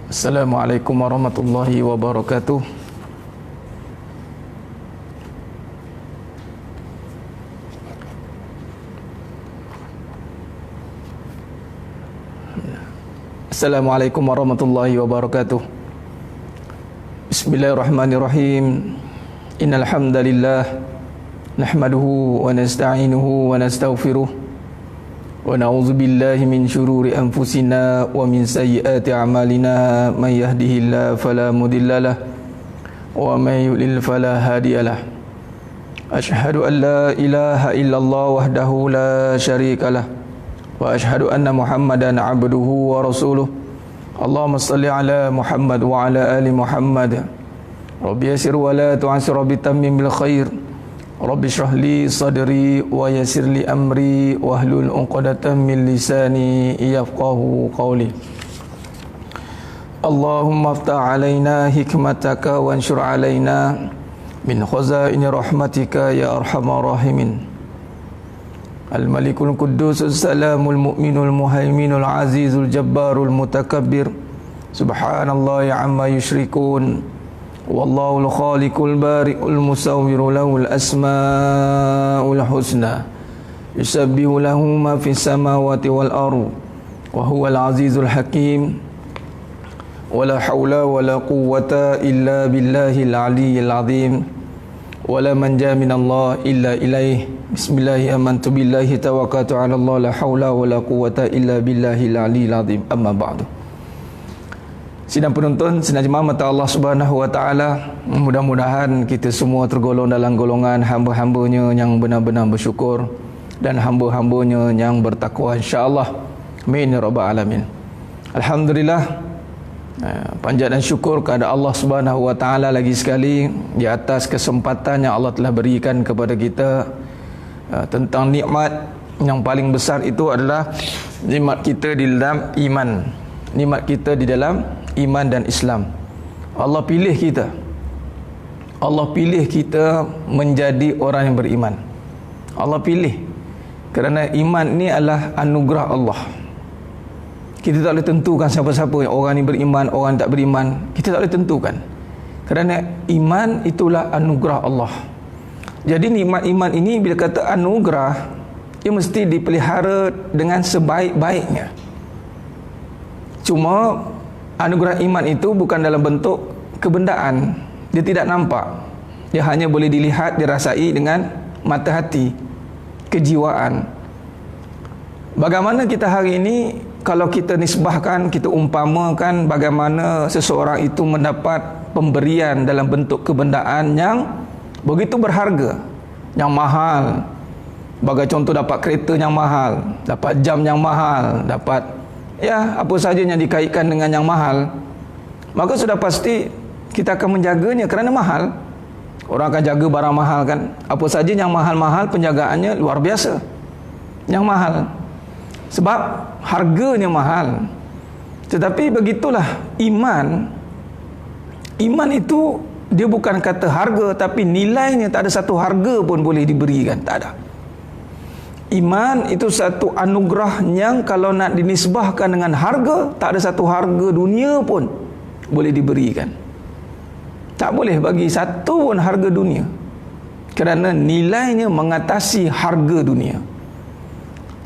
Assalamualaikum warahmatullahi wabarakatuh. Assalamualaikum warahmatullahi wabarakatuh. Bismillahirrahmanirrahim. Innal hamdalillah nahmaduhu wa nasta'inuhu wa nastaghfiruh. Wa na'udzu billahi min syururi anfusina wa min sayyiati a'malina. May yahdihillahu fala mudhillalah wa may yudlil fala hadiyalah. Asyhadu an la ilaha illallah wahdahu la syarikalah wa asyhadu anna Muhammadan abduhu wa rasuluh. Allahumma salli ala Muhammad wa ala ali Muhammad. Rabbi yassir wa la tu'assir bi tammimil khair. Rabbi shrah li sadri wa yassir li amri wahlul 'uqdatam min lisani yafqahu qawli. Allahumma iftah 'alaina hikmataka wanshur 'alaina min khazaini rahmatika ya arhamar rahimin. Al-Malikul Quddusus Salamul Mu'minul Muhaiminul Azizul Jabbarul Mutakabbir. Subhanallahi amma yusyrikun. Wallahul khaliqul bari'ul musawwiru lahul asmaul husna. Yusabbihu lahu ma fis samawati wal ardi wa huwal azizul hakim. Wala haula wala quwwata illa billahil aliyyil azim. Wala manja minallah illa ilaih. Bismillahi amantu billahi tawakkaltu ala Allah la haula wala quwwata illa billahil aliyyil azim. Amma ba'du. Sidang penonton, sidang jemaah mata Allah Subhanahu wa taala, mudah-mudahan kita semua tergolong dalam golongan hamba-hambanya yang benar-benar bersyukur dan hamba-hambanya yang bertakwa, insya-Allah. Amin ya rabbal alamin. Alhamdulillah, panjat dan syukur kepada Allah Subhanahu wa taala lagi sekali di atas kesempatan yang Allah telah berikan kepada kita tentang nikmat yang paling besar itu adalah nikmat kita di dalam iman. Nikmat kita di dalam iman dan Islam. Allah pilih kita. Allah pilih kita menjadi orang yang beriman. Allah pilih kerana iman ni adalah anugerah Allah. Kita tak boleh tentukan siapa-siapa yang orang ni beriman, orang tak beriman. Kita tak boleh tentukan. Kerana iman itulah anugerah Allah. Jadi nikmat iman ini bila kata anugerah, ia mesti dipelihara dengan sebaik-baiknya. Cuma anugerah iman itu bukan dalam bentuk kebendaan. Dia tidak nampak. Dia hanya boleh dilihat, dirasai dengan mata hati, kejiwaan. Bagaimana kita hari ini, kalau kita nisbahkan, kita umpamakan bagaimana seseorang itu mendapat pemberian dalam bentuk kebendaan yang begitu berharga, yang mahal. Bagi contoh, dapat kereta yang mahal, dapat jam yang mahal, dapat apa saja yang dikaitkan dengan yang mahal, maka sudah pasti kita akan menjaganya kerana mahal. Orang akan jaga barang mahal kan. Apa saja yang mahal-mahal, penjagaannya luar biasa. Yang mahal sebab harganya mahal. Tetapi begitulah iman. Iman itu dia bukan kata harga, tapi nilainya tak ada satu harga pun boleh diberikan, tak ada. Iman itu satu anugerah yang kalau nak dinisbahkan dengan harga, tak ada satu harga dunia pun boleh diberikan. Tak boleh bagi satu pun harga dunia, kerana nilainya mengatasi harga dunia.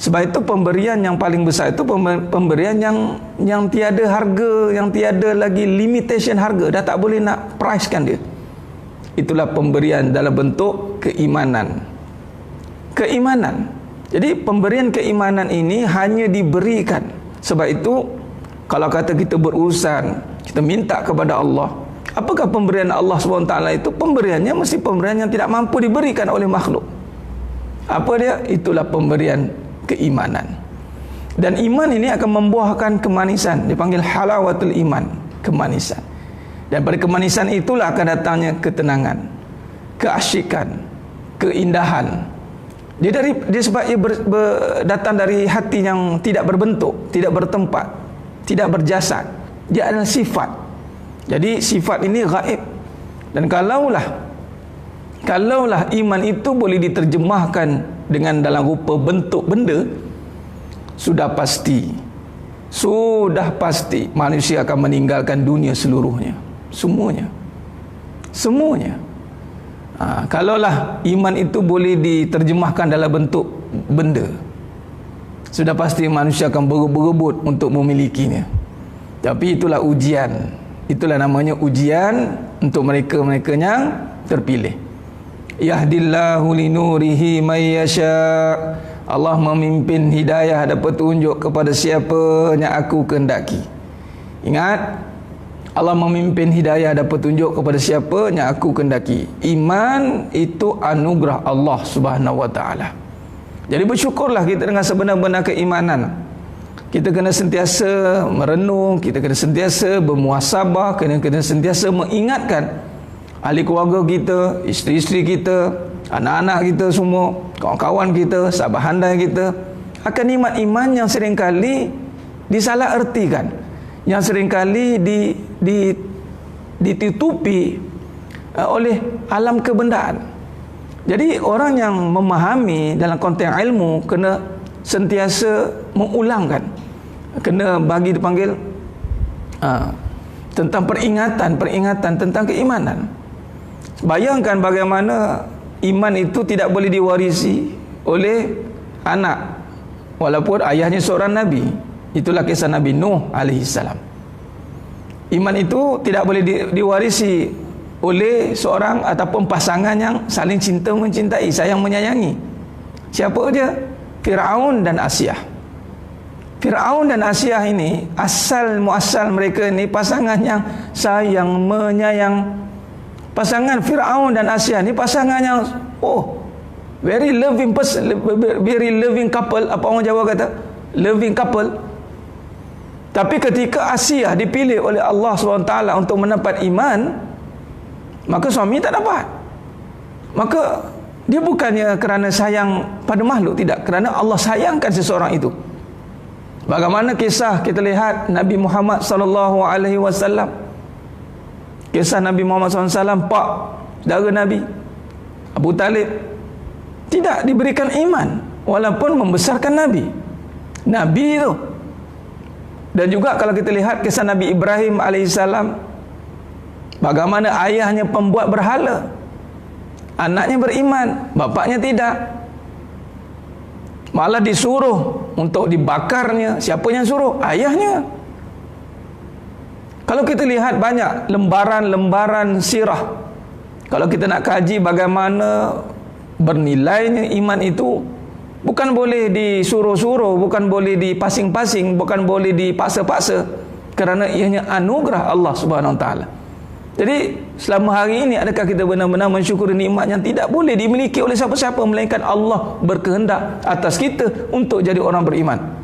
Sebab itu pemberian yang paling besar itu pemberian yang tiada harga, yang tiada lagi limitation harga, dah tak boleh nak pricekan dia. Itulah pemberian dalam bentuk keimanan. Keimanan. Jadi pemberian keimanan ini hanya diberikan. Sebab itu kalau kata kita berurusan, kita minta kepada Allah, apakah pemberian Allah SWT itu? Pemberiannya mesti pemberian yang tidak mampu diberikan oleh makhluk. Apa dia? Itulah pemberian keimanan. Dan iman ini akan membuahkan kemanisan. Dipanggil halawatul iman, kemanisan. Dan pada kemanisan itulah akan datangnya ketenangan, keasyikan, keindahan. Dia sebab ia datang dari hati yang tidak berbentuk, tidak bertempat, tidak berjasad. Dia adalah sifat. Jadi sifat ini gaib. Dan kalaulah iman itu boleh diterjemahkan dengan dalam rupa bentuk benda, sudah pasti sudah pasti manusia akan meninggalkan dunia seluruhnya. Semuanya. Kalaulah iman itu boleh diterjemahkan dalam bentuk benda, sudah pasti manusia akan berebut untuk memilikinya. Tapi itulah ujian. Itulah namanya ujian untuk mereka-mereka yang terpilih. Yahdillahu linurihi may yasha. Allah memimpin hidayah dan petunjuk kepada siapa yang aku kehendaki. Ingat, Allah memimpin hidayah dan petunjuk kepada siapa yang aku kehendaki. Iman itu anugerah Allah Subhanahu wa taala. Jadi bersyukurlah kita dengan sebenar-benar keimanan. Kita kena sentiasa merenung, kita kena sentiasa bermuhasabah, kena sentiasa mengingatkan ahli keluarga kita, isteri-isteri kita, anak-anak kita semua, kawan-kawan kita, sahabat handai kita, akan iman-iman yang seringkali disalah ertikan, yang seringkali ditutupi oleh alam kebendaan. Jadi orang yang memahami dalam konteks ilmu kena sentiasa mengulangkan, kena bagi dipanggil tentang peringatan tentang keimanan. Bayangkan bagaimana iman itu tidak boleh diwarisi oleh anak, walaupun ayahnya seorang Nabi. Itulah kisah Nabi Nuh alaihissalam. Iman itu tidak boleh diwarisi oleh seorang ataupun pasangan yang saling cinta mencintai, sayang menyayangi. Siapa dia? Fir'aun dan Asiyah. Fir'aun dan Asiyah ini asal muasal mereka ini pasangan yang sayang menyayang. Pasangan Fir'aun dan Asiyah ini pasangan yang very loving person, very loving couple. Apa orang Jawa kata? Loving couple. Tapi ketika Asiyah dipilih oleh Allah SWT untuk mendapat iman, maka suami tak dapat. Maka dia bukannya kerana sayang pada makhluk, tidak, kerana Allah sayangkan seseorang itu. Bagaimana kisah kita lihat Nabi Muhammad SAW. Kisah Nabi Muhammad SAW, pak saudara Nabi Abu Talib tidak diberikan iman walaupun membesarkan Nabi itu. Dan juga kalau kita lihat kisah Nabi Ibrahim alaihissalam, bagaimana ayahnya pembuat berhala, anaknya beriman, bapaknya tidak, malah disuruh untuk dibakarnya. Siapa yang suruh? Ayahnya. Kalau kita lihat banyak lembaran-lembaran sirah, kalau kita nak kaji bagaimana bernilainya iman itu, bukan boleh disuruh-suruh, bukan boleh dipasing-pasing, bukan boleh dipaksa-paksa, kerana ianya anugerah Allah Subhanahu Wa Taala. Jadi selama hari ini, adakah kita benar-benar mensyukuri nikmat yang tidak boleh dimiliki oleh siapa-siapa melainkan Allah berkehendak atas kita untuk jadi orang beriman?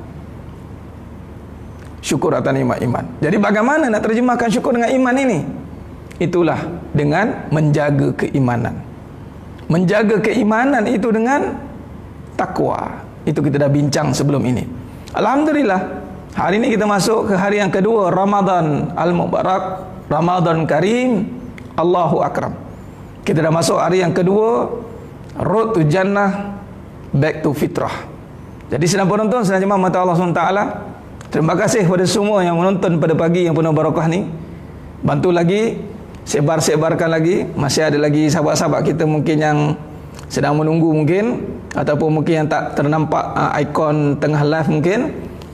Syukur atas nikmat iman. Jadi bagaimana nak terjemahkan syukur dengan iman ini? Itulah dengan menjaga keimanan. Menjaga keimanan itu dengan takwa. Itu kita dah bincang sebelum ini. Alhamdulillah, hari ini kita masuk ke hari yang kedua, Ramadan Al-Mubarak, Ramadan Karim, Allahu Akram. Kita dah masuk hari yang kedua, Road to Jannah, Back to Fitrah. Jadi sedang penonton, sedang jemaah mata Allah SWT, terima kasih kepada semua yang menonton pada pagi yang penuh barakah ni. Bantu lagi, sebar-sebarkan lagi. Masih ada lagi sahabat-sahabat kita mungkin yang sedang menunggu mungkin, ataupun mungkin yang tak ternampak ikon tengah live mungkin.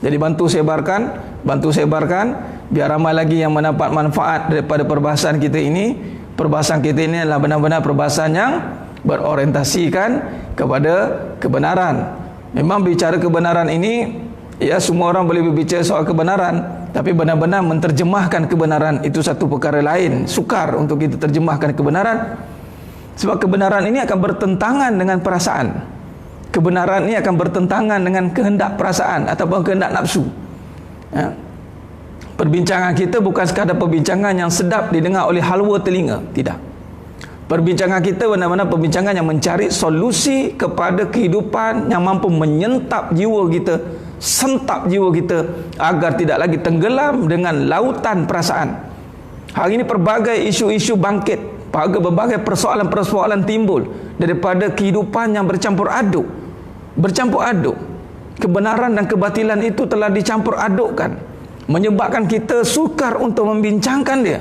Jadi bantu sebarkan, biar ramai lagi yang mendapat manfaat daripada perbahasan kita ini. Perbahasan kita ini adalah benar-benar perbahasan yang berorientasikan kepada kebenaran. Memang bicara kebenaran ini, ya, semua orang boleh berbicara soal kebenaran, tapi benar-benar menterjemahkan kebenaran itu satu perkara lain. Sukar untuk kita terjemahkan kebenaran, sebab kebenaran ini akan bertentangan dengan perasaan. Kebenaran ini akan bertentangan dengan kehendak perasaan ataupun kehendak nafsu. Ya. Perbincangan kita bukan sekadar perbincangan yang sedap didengar oleh halwa telinga, tidak. Perbincangan kita benar-benar perbincangan yang mencari solusi kepada kehidupan, yang mampu menyentap jiwa kita, sentap jiwa kita agar tidak lagi tenggelam dengan lautan perasaan. Hari ini pelbagai isu-isu bangkit, berbagai persoalan-persoalan timbul daripada kehidupan yang bercampur aduk. kebenaran dan kebatilan itu telah dicampur adukkan, menyebabkan kita sukar untuk membincangkan dia.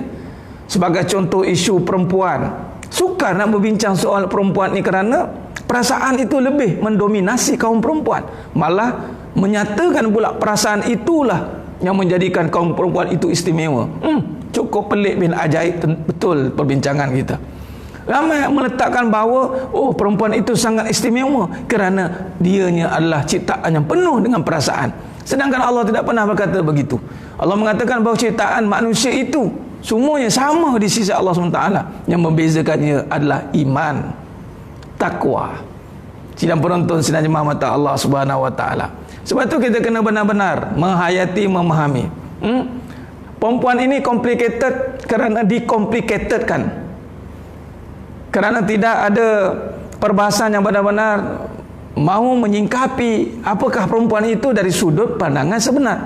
Sebagai contoh, isu perempuan, sukar nak berbincang soal perempuan ni kerana perasaan itu lebih mendominasi kaum perempuan, malah menyatakan pula perasaan itulah yang menjadikan kaum perempuan itu istimewa. Cukup pelik bin ajaib betul perbincangan kita. Ramai meletakkan bahawa perempuan itu sangat istimewa kerana dianya adalah ciptaan yang penuh dengan perasaan. Sedangkan Allah tidak pernah berkata begitu. Allah mengatakan bahawa ciptaan manusia itu semuanya sama di sisi Allah SWT. Yang membezakannya adalah iman, takwa. Sidang penonton sidang jemaah mata Allah Subhanahu Wa Taala. Sebab itu kita kena benar-benar menghayati, memahami. Perempuan ini complicated kerana dikomplikatedkan. Kerana tidak ada perbahasan yang benar-benar mahu menyingkapi apakah perempuan itu dari sudut pandangan sebenar.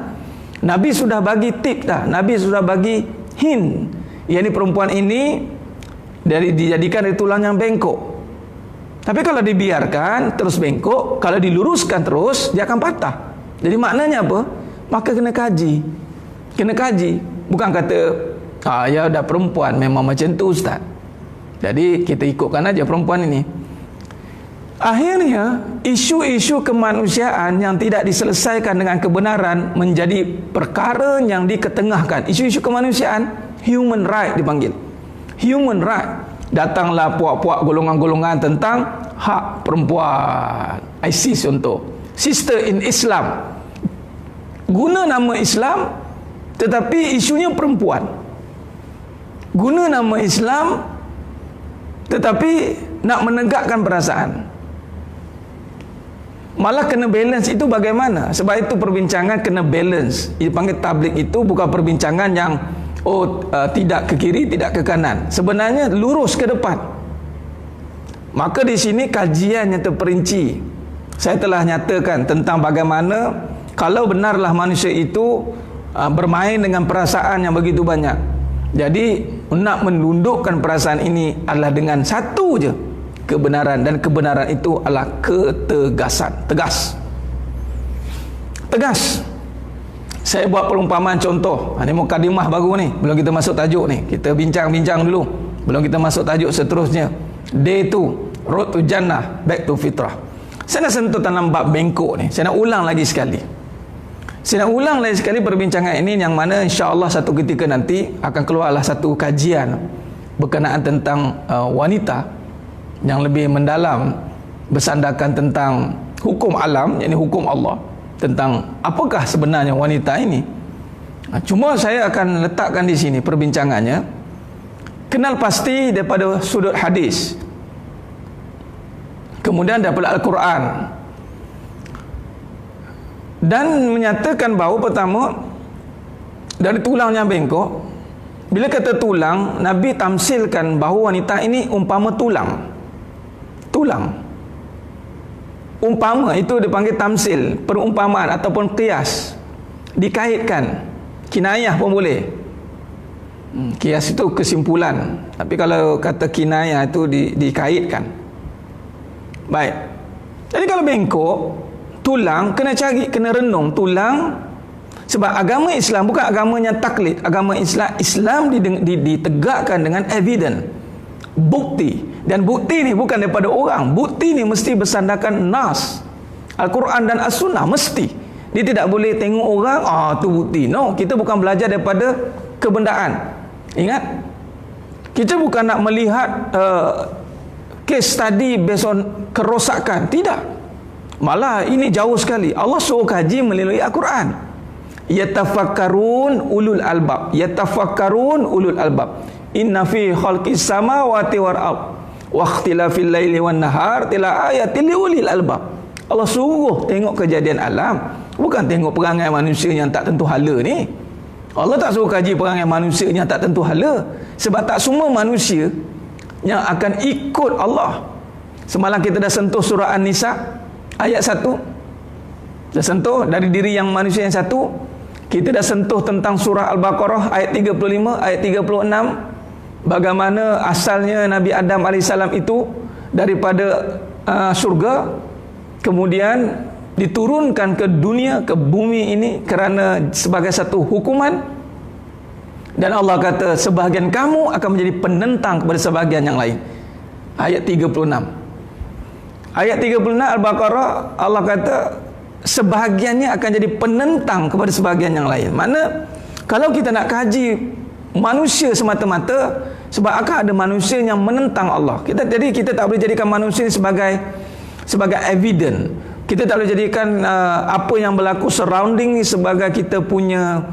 Nabi sudah bagi tip dah, Nabi sudah bagi hint. Yang perempuan ini dijadikan dari tulang yang bengkok. Tapi kalau dibiarkan terus bengkok, kalau diluruskan terus, dia akan patah. Jadi maknanya apa? Maka kena kaji. Kena kaji. Bukan kata, ya dah perempuan memang macam tu ustaz, jadi kita ikutkan aja perempuan ini. Akhirnya isu-isu kemanusiaan yang tidak diselesaikan dengan kebenaran menjadi perkara yang diketengahkan. Isu-isu kemanusiaan, human right dipanggil. Human right. Datanglah puak-puak golongan-golongan tentang hak perempuan. ISIS contoh. Sister in Islam. Guna nama Islam tetapi isunya perempuan. Guna nama Islam tetapi nak menegakkan perasaan. Malah kena balance itu bagaimana? Sebab itu perbincangan kena balance. Dipanggil tablik itu bukan perbincangan yang tidak ke kiri, tidak ke kanan. Sebenarnya lurus ke depan. Maka di sini kajian yang terperinci. Saya telah nyatakan tentang bagaimana kalau benarlah manusia itu bermain dengan perasaan yang begitu banyak. Jadi nak menundukkan perasaan ini adalah dengan satu je, kebenaran. Dan kebenaran itu adalah ketegasan. Tegas. Saya buat perumpamaan contoh. Ini mukadimah baru ni, belum kita masuk tajuk ni. Kita bincang-bincang dulu belum kita masuk tajuk seterusnya. Day 2, Road to Jannah, Back to Fitrah. Saya nak sentuh dalam bab bengkok ni. Saya nak ulang lagi sekali perbincangan ini, yang mana insya-Allah satu ketika nanti akan keluarlah satu kajian berkenaan tentang wanita yang lebih mendalam, bersandarkan tentang hukum alam, yakni hukum Allah, tentang apakah sebenarnya wanita ini. Cuma saya akan letakkan di sini perbincangannya. Kenal pasti daripada sudut hadis, kemudian daripada Al-Quran, dan menyatakan bahawa pertama dari tulangnya bengkok. Bila kata tulang, Nabi tamsilkan bahawa wanita ini umpama tulang. Umpama itu dipanggil tamsil, perumpamaan ataupun qiyas. Dikaitkan, kinayah pun boleh. Qiyas itu kesimpulan, tapi kalau kata kinayah itu dikaitkan. Baik. Jadi kalau bengkok, tulang, kena cari, kena renung tulang. Sebab agama Islam bukan agamanya taklid. Agama Islam ditegakkan dengan evidence, bukti. Dan bukti ni bukan daripada orang. Bukti ni mesti bersandarkan nas, Al-Quran dan As-Sunnah. Mesti. Dia tidak boleh tengok orang, tu bukti. No, kita bukan belajar daripada kebendaan. Ingat, kita bukan nak melihat case study based on kerosakan. Tidak. Malah ini jauh sekali. Allah suruh kaji melalui Al-Quran. Yatafakkarun ulul albab. Inna fi khalqis samawati wal ard wa ikhtilafil laili wan nahar tila ayatil liulil albab. Allah suruh tengok kejadian alam, bukan tengok perangai manusia yang tak tentu hala ni. Allah tak suruh kaji perangai manusia yang tak tentu hala. Sebab tak semua manusia yang akan ikut Allah. Semalam kita dah sentuh surah An-Nisa ayat 1. Dah sentuh dari diri yang manusia yang satu. Kita dah sentuh tentang surah Al-Baqarah ayat 35, ayat 36. Bagaimana asalnya Nabi Adam AS itu daripada surga. Kemudian diturunkan ke dunia, ke bumi ini kerana sebagai satu hukuman. Dan Allah kata sebahagian kamu akan menjadi penentang kepada sebahagian yang lain. Ayat 36. Ayat 36 Al-Baqarah, Allah kata sebahagiannya akan jadi penentang kepada sebahagian yang lain. Mana kalau kita nak kaji manusia semata-mata, sebab akan ada manusia yang menentang Allah. Jadi kita tak boleh jadikan manusia ini sebagai evidence. Kita tak boleh jadikan apa yang berlaku surrounding ni sebagai kita punya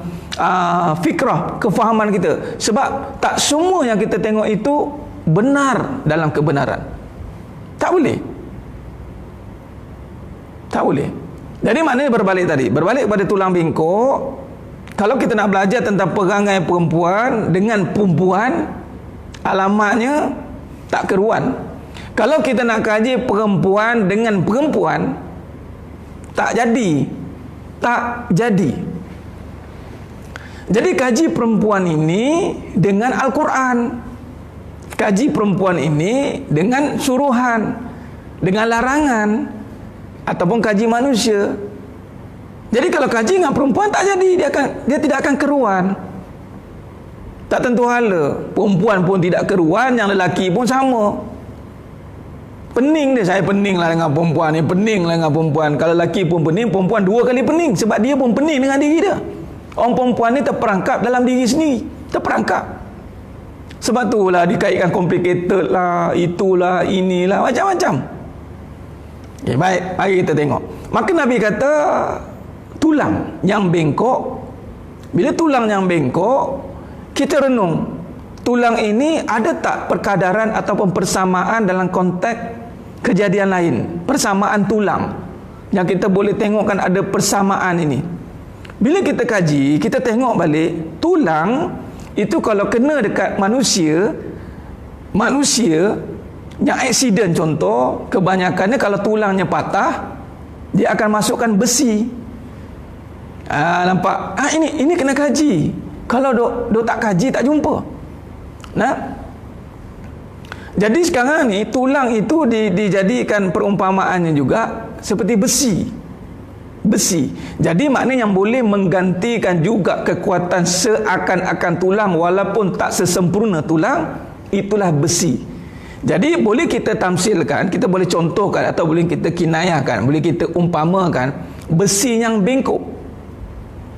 fikrah, kefahaman kita. Sebab tak semua yang kita tengok itu benar dalam kebenaran. Tak boleh. Tak boleh. Jadi maknanya berbalik tadi. Berbalik pada tulang bengkok. Kalau kita nak belajar tentang perangai perempuan dengan perempuan, alamatnya tak keruan. Kalau kita nak kaji perempuan dengan perempuan, tak jadi. Tak jadi. Jadi kaji perempuan ini dengan Al-Quran. Kaji perempuan ini dengan suruhan, dengan larangan, ataupun kaji manusia. Jadi kalau kaji dengan perempuan tak jadi, dia tidak akan keruan. Tak tentu hala. Perempuan pun tidak keruan, yang lelaki pun sama. Pening dia, saya pening lah dengan perempuan ni, pening lah dengan perempuan. Kalau lelaki pun pening, perempuan dua kali pening, sebab dia pun pening dengan diri dia. Orang perempuan ni terperangkap dalam diri sendiri, terperangkap. Sebab tu lah dikaitkan complicated lah, itulah, inilah, macam-macam. Okay, baik, mari kita tengok. Maka Nabi kata tulang yang bengkok. Bila tulang yang bengkok, kita renung, tulang ini ada tak perkadaran ataupun persamaan dalam konteks kejadian lain? Persamaan tulang yang kita boleh tengokkan ada persamaan ini. Bila kita kaji, kita tengok balik, tulang itu kalau kena dekat manusia yang aksiden, contoh, kebanyakannya kalau tulangnya patah, dia akan masukkan besi. Nampak? Ini kena kaji. Kalau dok tak kaji, tak jumpa. Nah, jadi sekarang ni tulang itu dijadikan perumpamaannya juga seperti besi. Jadi maknanya yang boleh menggantikan juga kekuatan seakan-akan tulang walaupun tak sesempurna tulang, itulah besi. Jadi boleh kita tamsilkan, kita boleh contohkan atau boleh kita kinayahkan, boleh kita umpamakan besi yang bengkok.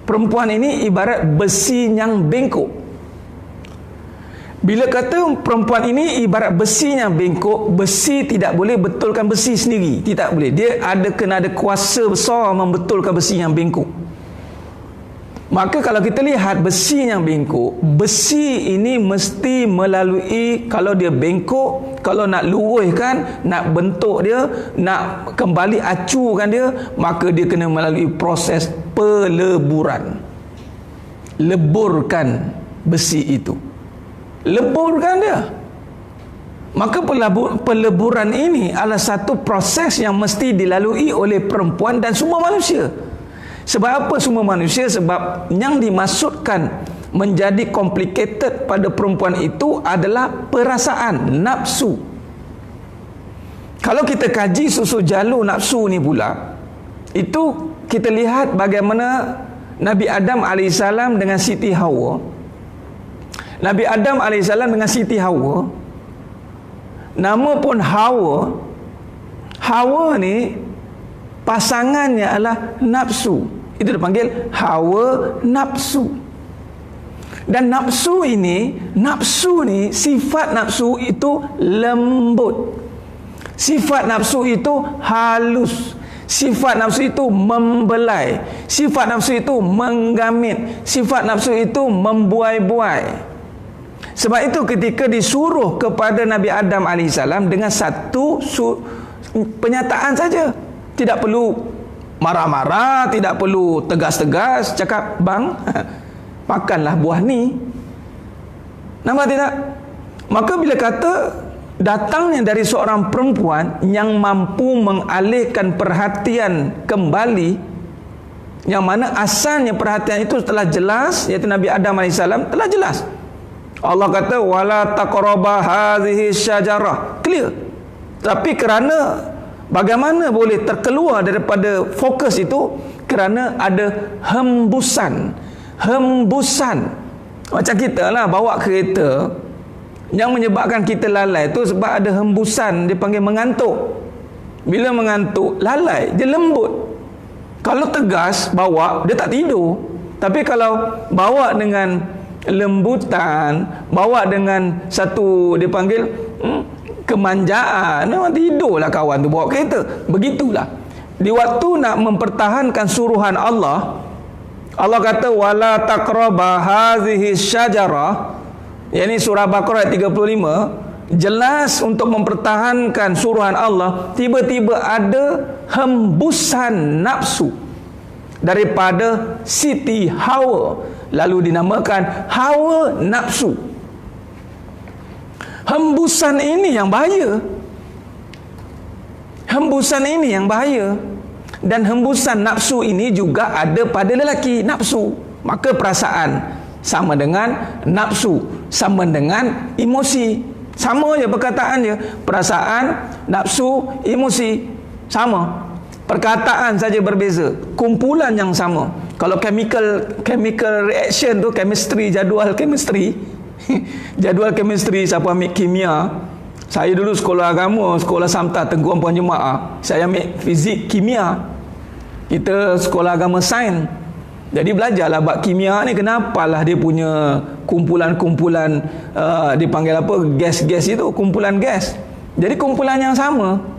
Perempuan ini ibarat besi yang bengkok. Bila kata perempuan ini ibarat besi yang bengkok, besi tidak boleh betulkan besi sendiri. Tidak boleh. Dia kena ada kuasa besar membetulkan besi yang bengkok. Maka kalau kita lihat besi yang bengkok, besi ini mesti melalui, kalau dia bengkok, kalau nak luruskan, nak bentuk dia, nak kembali acukan dia, maka dia kena melalui proses peleburan. Leburkan besi itu. Leburkan dia. Maka peleburan ini adalah satu proses yang mesti dilalui oleh perempuan dan semua manusia. Sebab apa semua manusia? Sebab yang dimaksudkan menjadi complicated pada perempuan itu adalah perasaan, nafsu. Kalau kita kaji susu jalur nafsu ni pula, itu kita lihat bagaimana Nabi Adam AS dengan Siti Hawa. Nabi Adam AS dengan Siti Hawa, nama pun Hawa. Hawa ni pasangannya adalah nafsu. Itu dipanggil Hawa nafsu. Dan nafsu ni, sifat nafsu itu lembut. Sifat nafsu itu halus. Sifat nafsu itu membelai. Sifat nafsu itu menggamit. Sifat nafsu itu membuai-buai. Sebab itu ketika disuruh kepada Nabi Adam AS dengan satu penyataan saja, tidak perlu marah-marah, tidak perlu tegas-tegas, cakap, bang, makanlah buah ni. Nampak tidak? Maka bila kata datangnya dari seorang perempuan yang mampu mengalihkan perhatian kembali, yang mana asalnya perhatian itu telah jelas, iaitu Nabi Adam AS telah jelas. Allah kata wala taqraba hadhihi syajarah, clear. Tapi kerana Bagaimana boleh terkeluar daripada fokus itu? Kerana ada hembusan. Macam kita lah bawa kereta, yang menyebabkan kita lalai tu sebab ada hembusan, dia panggil mengantuk. Bila mengantuk, lalai, dia lembut. Kalau tegas bawa, dia tak tidur. Tapi kalau bawa dengan lembutan, bawa dengan satu, dia panggil kemanjaan, memang tidurlah kawan tu bawa kereta. Begitulah di waktu nak mempertahankan suruhan Allah, Allah kata wala taqraba hazihi syajarah, yakni surah Baqarah ayat 35. Jelas untuk mempertahankan suruhan Allah, tiba-tiba ada hembusan nafsu daripada Siti Hawa, lalu dinamakan hawa nafsu. Hembusan ini yang bahaya. Dan hembusan nafsu ini juga ada pada lelaki, nafsu. Maka perasaan sama dengan nafsu, sama dengan emosi. Sama je perkataan dia. Perasaan, nafsu, emosi sama. Perkataan saja berbeza, kumpulan yang sama. Kalau chemical reaction tu, jadual chemistry, siapa ambil kimia. Saya dulu sekolah agama, sekolah Samta Tengku Puan Jemaah, saya ambil fizik kimia. Kita sekolah agama sains. Jadi belajarlah bab kimia ni, kenapalah dia punya kumpulan-kumpulan dipanggil apa, gas-gas itu, kumpulan gas. Jadi kumpulan yang sama.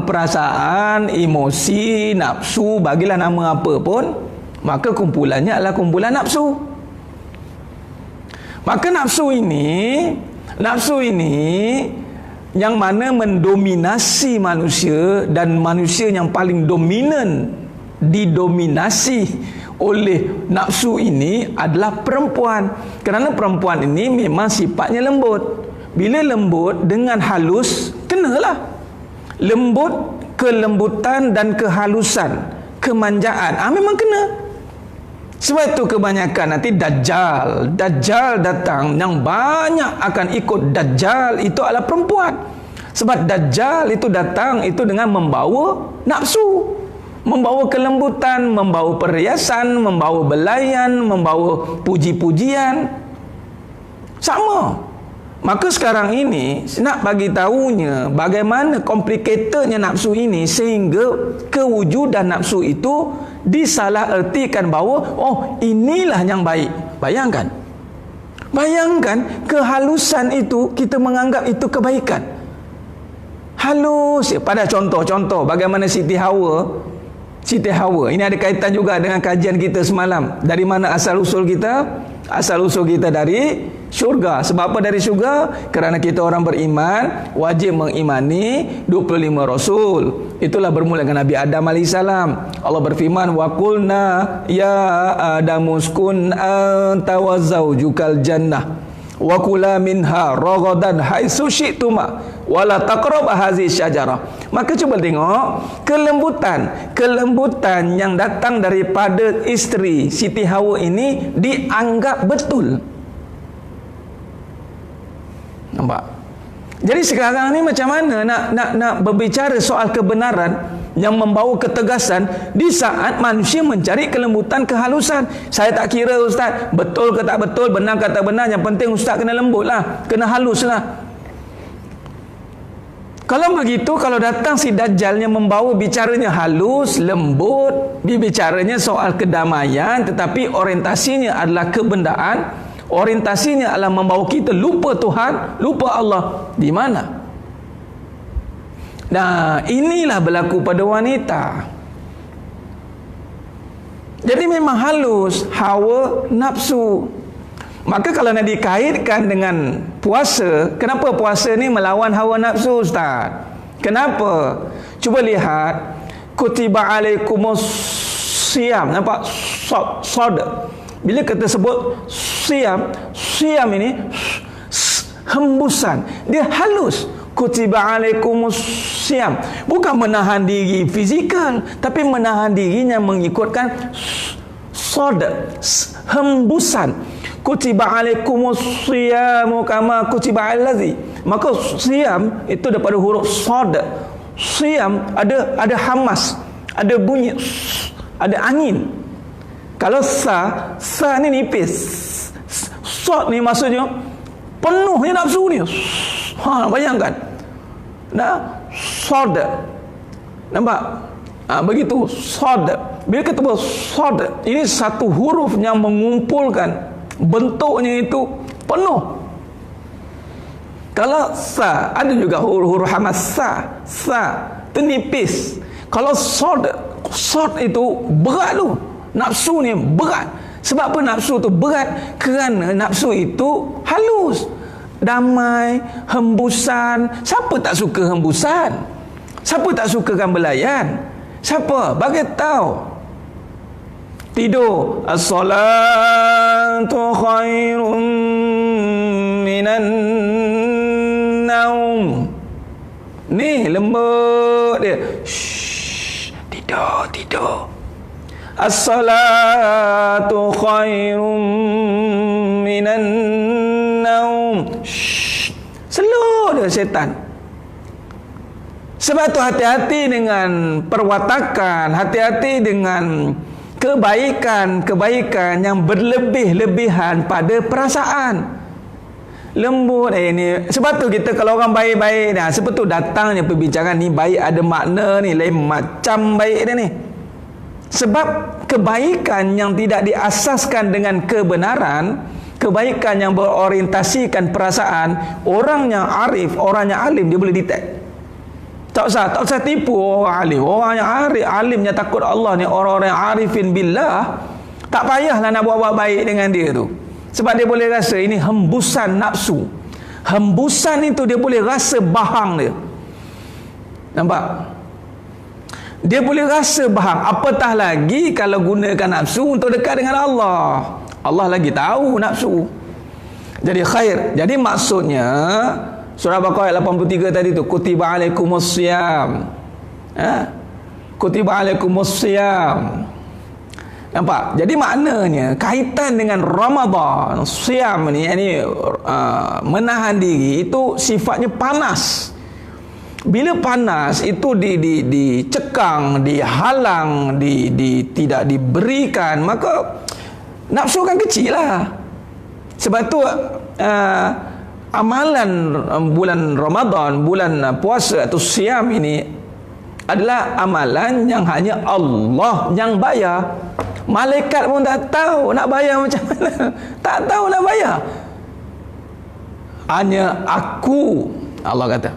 Perasaan, emosi, nafsu, bagilah nama apa pun, maka kumpulannya adalah kumpulan nafsu. Maka nafsu ini yang mana mendominasi manusia, dan manusia yang paling dominan didominasi oleh nafsu ini adalah perempuan. Kerana perempuan ini memang sifatnya lembut. Bila lembut dengan halus, kenalah. Lembut, kelembutan dan kehalusan, kemanjaan, memang kena. Sebab itu kebanyakan nanti Dajjal datang, yang banyak akan ikut Dajjal itu adalah perempuan. Sebab Dajjal itu datang itu dengan membawa nafsu, membawa kelembutan, membawa perhiasan, membawa belayan, membawa puji-pujian. Sama. Maka sekarang ini nak bagi tahunya bagaimana komplikatednya nafsu ini, sehingga kewujudan nafsu itu disalahertikan bahawa inilah yang baik. Bayangkan kehalusan itu, kita menganggap itu kebaikan. Halus. Pada contoh bagaimana Siti Hawa, ini ada kaitan juga dengan kajian kita semalam. Dari mana asal usul kita? Asal usul kita dari syurga. Sebab apa dari syurga? Kerana kita orang beriman wajib mengimani 25 rasul. Itulah bermula dengan Nabi Adam AS. Allah berfirman, wa qulna ya Adamu uskun anta wa zaujukal jannah wa kula minha ragadan haitsu syi'tuma wa la taqrabu hazihi syajarah. Maka cuba tengok kelembutan yang datang daripada isteri Siti Hawa ini dianggap betul. Nampak? Jadi sekarang ni macam mana nak berbicara soal kebenaran yang membawa ketegasan di saat manusia mencari kelembutan, kehalusan. Saya tak kira ustaz betul ke tak betul, benar ke tak benar, yang penting ustaz kena lembut lah, kena halus lah. Kalau begitu, kalau datang si Dajjal yang membawa bicaranya halus, lembut, bicaranya soal kedamaian, tetapi orientasinya adalah kebendaan, orientasinya adalah membawa kita lupa Tuhan, lupa Allah. Di mana? Nah, inilah berlaku pada wanita. Jadi memang halus, hawa nafsu. Maka kalau nak dikaitkan dengan puasa, kenapa puasa ni melawan hawa nafsu ustaz? Kenapa? Cuba lihat, kutiba alaikumus siyam. Nampak? Sada. Bila kita sebut siyam ini hembusan, dia halus. Kutiba alaikumus siyam, bukan menahan diri fizikal, tapi menahan dirinya mengikutkan sada, hembusan. Kutiba alaikumus siyamu kama kutiba alazi. Maka siam itu daripada huruf sad. Siam ada hamas, ada bunyi, ada angin. Kalau sa ni nipis. Sad ni maksudnya penuhnya nafsu ni. Bayangkan. Sad. Nampak? Begitu sad. Bila kita buat sad, ini satu huruf yang mengumpulkan, bentuknya itu penuh. Kalau sa, ada juga huruf hamas sa itu nipis. Kalau sad itu berat tu. Nafsu ni berat. Sebab apa nafsu tu berat? Kerana nafsu itu halus, damai, hembusan. Siapa tak suka hembusan? Siapa tak sukakan belayan? Siapa? Bagi tahu. Tidur. As-salatu khairun minan naum. Ni lembut dia. Shh, tidur. As-salatu khairun minan naum. Shh. Slow dia setan. Sebab tu hati-hati dengan perwatakan, hati-hati dengan kebaikan yang berlebih-lebihan pada perasaan. Lembut ni. Sebab tu kita kalau orang baik-baik dah, sebab tu datangnya perbincangan ni baik ada makna ni, lain macam baik dia ni. Sebab kebaikan yang tidak diasaskan dengan kebenaran, kebaikan yang berorientasikan perasaan, orang yang arif, orang yang alim dia boleh detect. Tak usah tipu orang alim. Orang yang arif, alimnya takut Allah ni, orang-orang yang arifin billah, tak payahlah nak buat baik dengan dia tu. Sebab dia boleh rasa ini hembusan nafsu. Hembusan itu dia boleh rasa bahang dia. Nampak? Dia boleh rasa bahang. Apatah lagi kalau gunakan nafsu untuk dekat dengan Allah. Allah lagi tahu nafsu. Jadi khair. Jadi maksudnya surah Baqarah ayat 83 tadi tu, kutiba alaikumusiyam. Kutiba alaikumusiyam. Nampak? Jadi maknanya kaitan dengan Ramadan, siam ni, menahan diri itu sifatnya panas. Bila panas itu dicekang, dihalang, tidak diberikan, maka nafsu kan kecil lah. Sebab tu amalan bulan Ramadan, bulan puasa atau siam ini adalah amalan yang hanya Allah yang bayar. Malaikat pun tak tahu nak bayar macam mana. Tak tahu nak bayar. Hanya aku, Allah kata,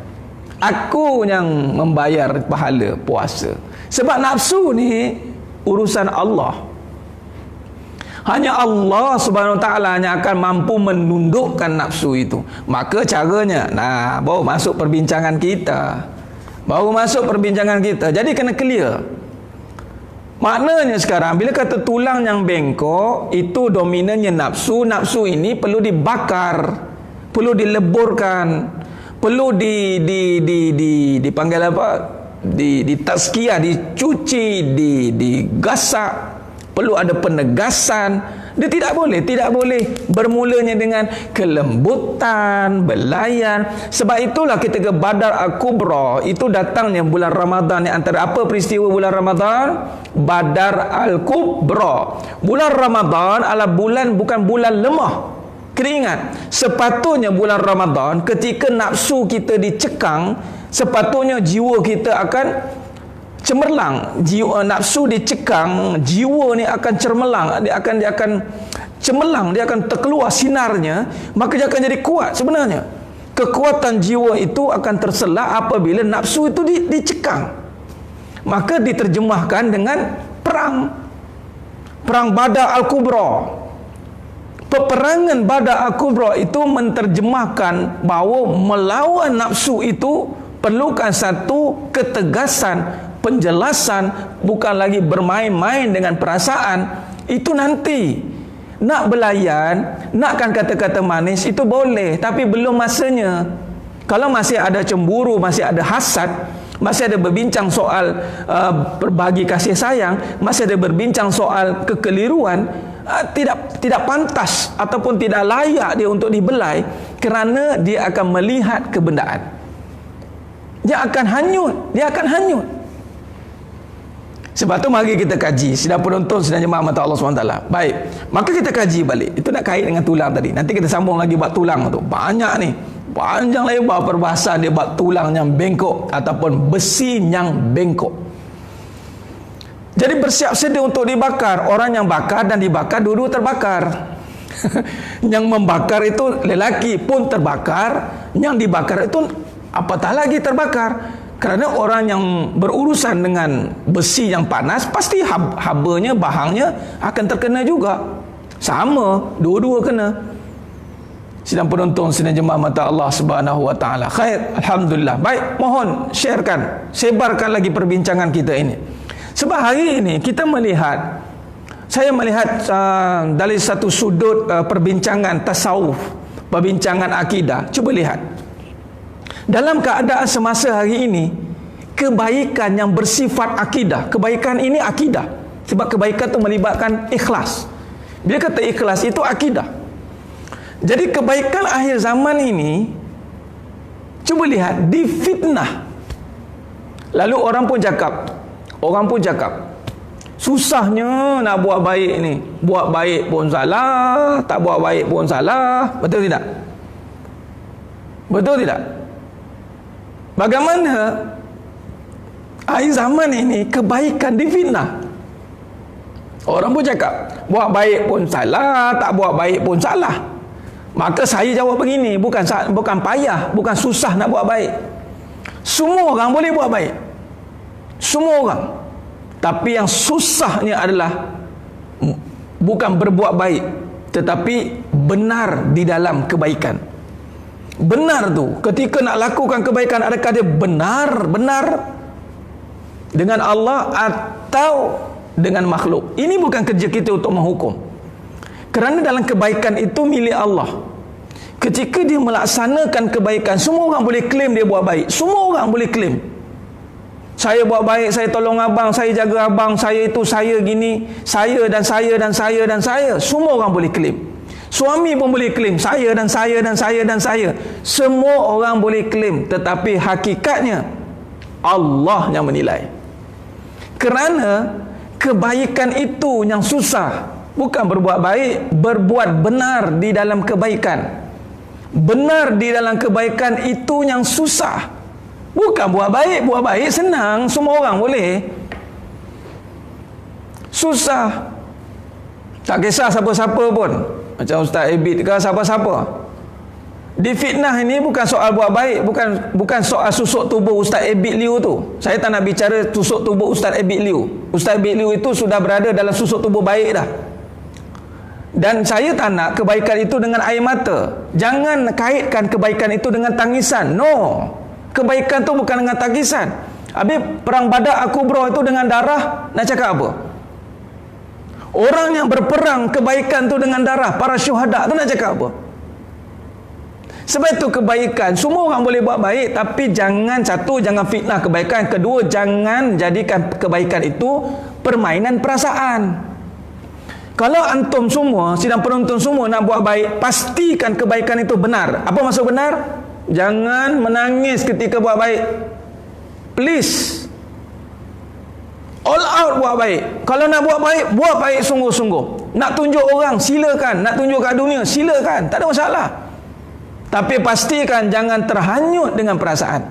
aku yang membayar pahala puasa. Sebab nafsu ni urusan Allah. Hanya Allah Subhanahu Wa Taala yang akan mampu menundukkan nafsu itu. Maka caranya, baru masuk perbincangan kita. Jadi kena clear. Maknanya sekarang bila kata tulang yang bengkok itu dominannya nafsu. Nafsu ini perlu dibakar, perlu dileburkan, perlu dipanggil apa? Ditazkiyah, dicuci, digasak, perlu ada penegasan. Dia tidak boleh bermulanya dengan kelembutan, belayan. Sebab itulah ketika Badar Al-Kubra itu datangnya bulan Ramadan. Yang antara apa peristiwa bulan Ramadan? Badar Al-Kubra. Bulan Ramadan adalah bukan bulan lemah. Kena ingat, sepatutnya bulan Ramadan ketika nafsu kita dicekang, sepatutnya jiwa kita akan cemerlang. Jiwa, nafsu dicekang, jiwa ni akan cemerlang, dia akan cemerlang, dia akan terkeluar sinarnya, maka dia akan jadi kuat. Sebenarnya kekuatan jiwa itu akan terselak apabila nafsu itu dicekang. Maka diterjemahkan dengan perang Badar Al-Kubra. Peperangan Badar Al-Kubra itu menterjemahkan bahawa melawan nafsu itu perlukan satu ketegasan, penjelasan, bukan lagi bermain-main dengan perasaan. Itu nanti nak belayan, nakkan kata-kata manis itu boleh, tapi belum masanya. Kalau masih ada cemburu, masih ada hasad, masih ada berbincang soal berbagi kasih sayang, masih ada berbincang soal kekeliruan, tidak pantas ataupun tidak layak dia untuk dibelai, kerana dia akan melihat kebendaan. Dia akan hanyut. Sebab tu mari kita kaji, sidang penonton, sidang jemaah mata Allah SWT. Baik, maka kita kaji balik. Itu nak kait dengan tulang tadi. Nanti kita sambung lagi bab tulang tu. Banyak ni, panjang lebar perbahasan dia bab tulang yang bengkok ataupun besi yang bengkok. Jadi bersiap sedia untuk dibakar. Orang yang bakar dan dibakar, dua-dua terbakar. Yang membakar itu lelaki pun terbakar, yang dibakar itu apatah lagi terbakar. Kerana orang yang berurusan dengan besi yang panas, pasti habanya, bahangnya akan terkena juga. Sama, dua-dua kena. Sidang penonton, sidang jemaah mata Allah Subhanahu wa taala. Khair, alhamdulillah. Baik, mohon sharekan, sebarkan lagi perbincangan kita ini. Sebab hari ini kita melihat, saya melihat dari satu sudut perbincangan tasawuf, perbincangan akidah. Cuba lihat. Dalam keadaan semasa hari ini, kebaikan yang bersifat akidah, kebaikan ini akidah. Sebab kebaikan itu melibatkan ikhlas. Bila kata ikhlas itu akidah. Jadi kebaikan akhir zaman ini, cuba lihat, difitnah. Lalu orang pun cakap, susahnya nak buat baik ni. Buat baik pun salah, tak buat baik pun salah. Betul tidak? Betul tidak? Bagaimana akhir zaman ini kebaikan difitnah? Orang pun cakap, buat baik pun salah, tak buat baik pun salah. Maka saya jawab begini, bukan payah, bukan susah nak buat baik. Semua orang boleh buat baik. Semua orang. Tapi yang susahnya adalah bukan berbuat baik, tetapi benar di dalam kebaikan. Benar tu, ketika nak lakukan kebaikan, adakah dia benar dengan Allah atau dengan makhluk? Ini bukan kerja kita untuk menghukum. Kerana dalam kebaikan itu milik Allah. Ketika dia melaksanakan kebaikan, semua orang boleh klaim dia buat baik. Semua orang boleh klaim. Saya buat baik, saya tolong abang, saya jaga abang, saya itu, saya gini, saya dan saya dan saya dan saya. Semua orang boleh klaim. Suami pun boleh klaim, saya dan saya dan saya dan saya. Semua orang boleh klaim, tetapi hakikatnya Allah yang menilai. Kerana kebaikan itu yang susah, bukan berbuat baik, berbuat benar di dalam kebaikan. Benar di dalam kebaikan itu yang susah. Bukan buat baik senang, semua orang boleh. Susah, tak kisah siapa-siapa pun, macam Ustaz Abid ke siapa-siapa. Difitnah ini bukan soal buat baik, bukan soal susuk tubuh Ustaz Abid Liu tu. Saya tak nak bicara susuk tubuh Ustaz Abid Liu. Ustaz Abid Liu itu sudah berada dalam susuk tubuh baik dah. Dan saya tak nak kebaikan itu dengan air mata. Jangan kaitkan kebaikan itu dengan tangisan. No. Kebaikan tu bukan dengan tangisan. Habis perang Badar Al-Kubra itu dengan darah, nak cakap apa? Orang yang berperang kebaikan tu dengan darah, para syuhada tu nak cakap apa? Sebab itu kebaikan, semua orang boleh buat baik, tapi jangan fitnah kebaikan. Kedua, jangan jadikan kebaikan itu permainan perasaan. Kalau antum semua, sidang penonton semua nak buat baik, pastikan kebaikan itu benar. Apa maksud benar? Jangan menangis ketika buat baik. Please. All out buat baik. Kalau nak buat baik sungguh-sungguh. Nak tunjuk orang, silakan. Nak tunjuk kat dunia, silakan. Tak ada masalah. Tapi pastikan jangan terhanyut dengan perasaan.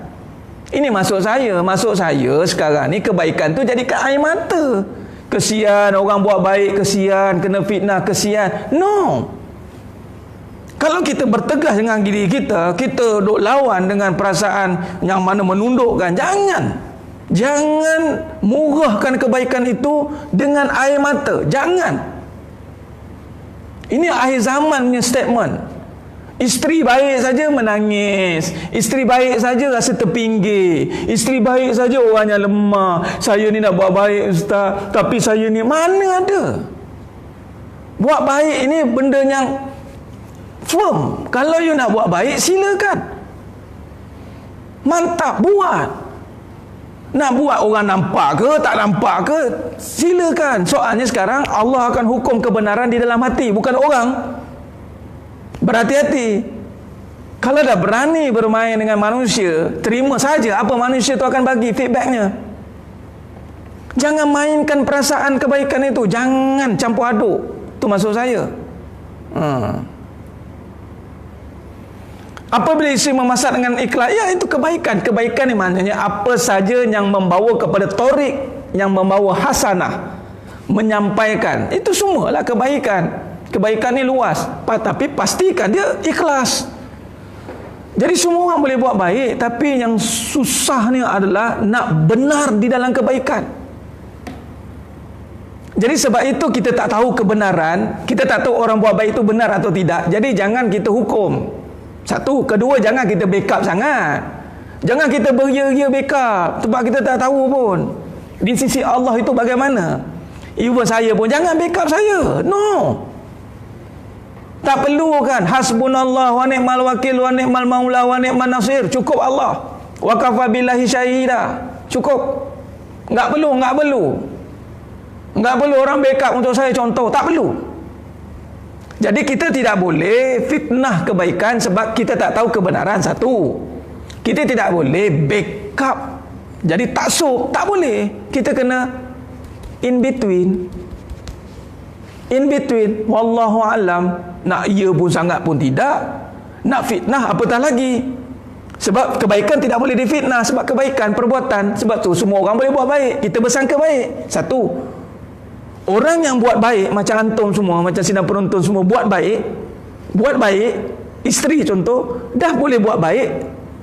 Ini maksud saya. Maksud saya sekarang ni kebaikan tu jadi kat air mata. Kesian orang buat baik, kesian kena fitnah, kesian. No. Kalau kita bertegas dengan diri kita, kita duk lawan dengan perasaan yang mana menundukkan. Jangan murahkan kebaikan itu dengan air mata. Jangan. Ini akhir zaman punya statement. Isteri baik saja menangis, isteri baik saja rasa terpinggir, isteri baik saja orangnya lemah. Saya ni nak buat baik Ustaz, tapi saya ni mana ada. Buat baik ini benda yang firm. Kalau you nak buat baik, silakan. Mantap, buat. Nak buat orang nampak ke tak nampak ke, silakan. Soalnya sekarang Allah akan hukum kebenaran di dalam hati, bukan orang. Berhati-hati. Kalau dah berani bermain dengan manusia, terima saja apa manusia tu akan bagi feedbacknya. Jangan mainkan perasaan kebaikan itu. Jangan campur aduk. Itu maksud saya. Apabila isteri memasak dengan ikhlas, ya itu kebaikan. Kebaikan ni maknanya apa saja yang membawa kepada torik, yang membawa hasanah, menyampaikan, itu semualah kebaikan. Kebaikan ni luas, tapi pastikan dia ikhlas. Jadi semua orang boleh buat baik, tapi yang susahnya adalah nak benar di dalam kebaikan. Jadi sebab itu kita tak tahu kebenaran, kita tak tahu orang buat baik itu benar atau tidak. Jadi jangan kita hukum. Satu, kedua, jangan kita backup sangat. Jangan kita beria-ria backup sebab kita tak tahu pun di sisi Allah itu bagaimana. Even saya pun jangan backup saya. No. Tak perlu kan, hasbunallah wa ni'mal wakil wa ni'mal maula wa ni'man nasir. Cukup Allah. Wa kafa billahi syahida. Cukup. Enggak perlu orang backup untuk saya contoh, tak perlu. Jadi kita tidak boleh fitnah kebaikan sebab kita tak tahu kebenaran. Satu. Kita tidak boleh backup. Jadi taksub, tak boleh. Kita kena in between. Wallahu alam. Nak iya pun sangat pun tidak, nak fitnah apatah lagi. Sebab kebaikan tidak boleh difitnah. Sebab kebaikan perbuatan. Sebab tu semua orang boleh buat baik. Kita bersangka baik. Satu, orang yang buat baik, macam antum semua, macam sidang penonton semua buat baik, isteri contoh dah boleh buat baik,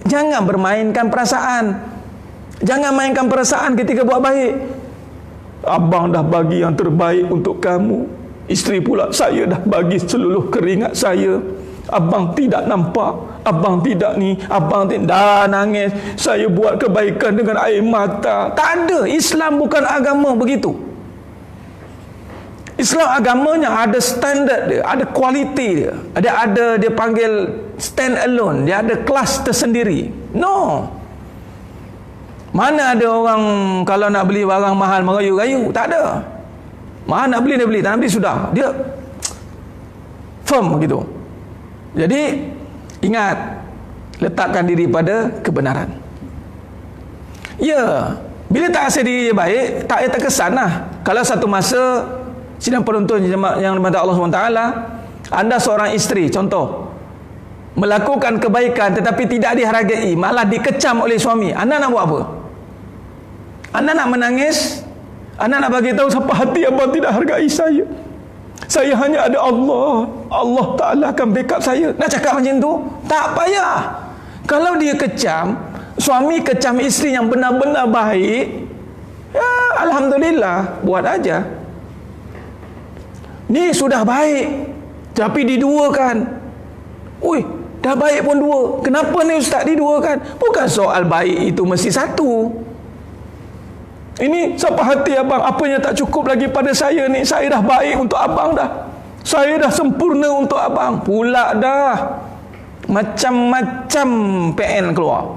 jangan bermainkan perasaan. Jangan mainkan perasaan ketika buat baik. Abang dah bagi yang terbaik untuk kamu. Isteri pula, saya dah bagi seluruh keringat saya. Abang tidak nampak, abang tidak ni, abang tidak, dah nangis. Saya buat kebaikan dengan air mata. Tak ada. Islam bukan agama begitu. Islam agamanya ada standard dia, ada kualiti dia. Ada dia panggil stand alone, dia ada kelas tersendiri. No. Mana ada orang kalau nak beli barang mahal merayu-rayu? Tak ada. Mahal nak beli, dia beli. Tak nak beli sudah. Dia firm begitu. Jadi ingat, letakkan diri pada kebenaran. Ya, bila tak rasa diri dia baik, tak terkesan lah. Kalau satu masa sidang penonton yang dimata Allah SWT, anda seorang isteri contoh melakukan kebaikan tetapi tidak dihargai, malah dikecam oleh suami, anda nak buat apa? Anda nak menangis? Anda nak bagi tahu siapa hati abang tidak hargai saya? Saya hanya ada Allah. Allah Ta'ala akan backup saya. Nak cakap macam tu? Tak payah. Kalau dia kecam, suami kecam isteri yang benar-benar baik, ya alhamdulillah, buat aja. Ni sudah baik tapi diduakan. Ui, dah baik pun dua. Kenapa ni ustaz diduakan? Bukan soal baik itu mesti satu. Ini siapa hati abang, apa yang tak cukup lagi pada saya ni? Saya dah baik untuk abang dah. Saya dah sempurna untuk abang. Pula dah macam-macam PN keluar.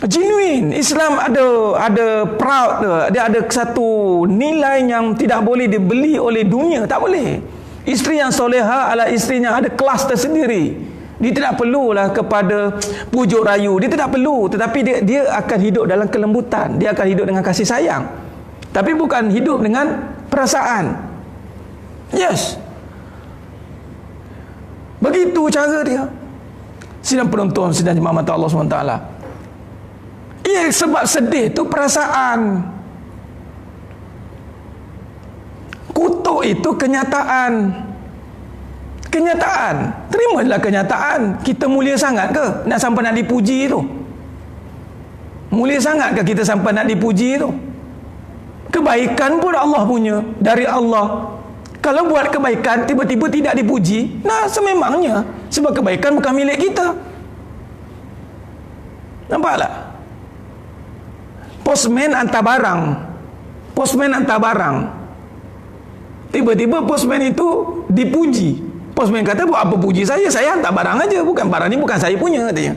Genuine. Islam ada proud, dia ada satu nilai yang tidak boleh dibeli oleh dunia, tak boleh. Isteri yang soleha adalah isteri yang ada kelas tersendiri. Dia tidak perlulah kepada pujuk rayu, dia tidak perlu, tetapi dia akan hidup dalam kelembutan, dia akan hidup dengan kasih sayang. Tapi bukan hidup dengan perasaan. Yes. Begitu cara dia. Sidang penonton, sidang jemaah mata Allah SWT. Ya, sebab sedih tu perasaan. Kutuk itu kenyataan. Kenyataan. Terimalah kenyataan. Kita mulia sangat ke nak sampai nak dipuji tu? Mulia sangat ke kita sampai nak dipuji tu? Kebaikan pun Allah punya, dari Allah. Kalau buat kebaikan tiba-tiba tidak dipuji, nah sememangnya, sebab kebaikan bukan milik kita. Nampak tak? Postman hantar barang. Tiba-tiba postman itu dipuji. Postman kata, buat apa puji saya? Saya hantar barang aja, bukan barang ni bukan saya punya, katanya.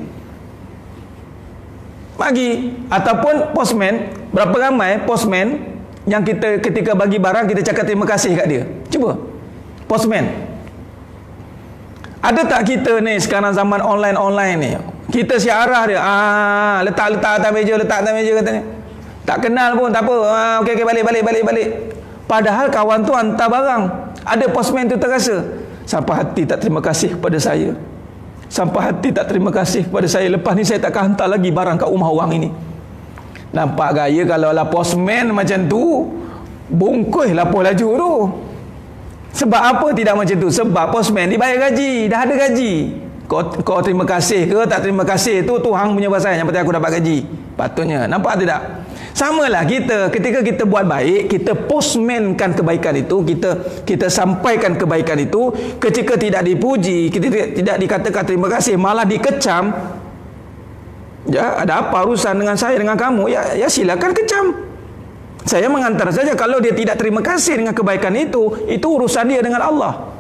bagi. Ataupun postman, berapa ramai postman yang kita ketika bagi barang kita cakap terima kasih kat dia? Cuba postman. Ada tak kita ni sekarang zaman online ni, kita siarah dia, letak atas meja, katanya tak kenal pun, tak apa, okey balik. Padahal kawan tu hantar barang, ada postman tu terasa sampai hati tak terima kasih kepada saya, sampai hati tak terima kasih kepada saya, lepas ni saya takkan hantar lagi barang kat rumah orang ini. Nampak gaya kalau lah postman macam tu, bungkus lapoh laju tu. Sebab apa tidak macam tu? Sebab postman dibayar gaji, dah ada gaji. Kau terima kasih ke tak terima kasih tu Tuhan punya pasal, yang penting aku dapat gaji. Patutnya, nampak tidak? Samalah kita, ketika kita buat baik, kita postmankan kebaikan itu, kita sampaikan kebaikan itu. Ketika tidak dipuji, kita tidak dikatakan terima kasih, malah dikecam. Ya, ada apa urusan dengan saya, dengan kamu? Ya silakan kecam. Saya mengantar saja. Kalau dia tidak terima kasih dengan kebaikan itu urusan dia dengan Allah,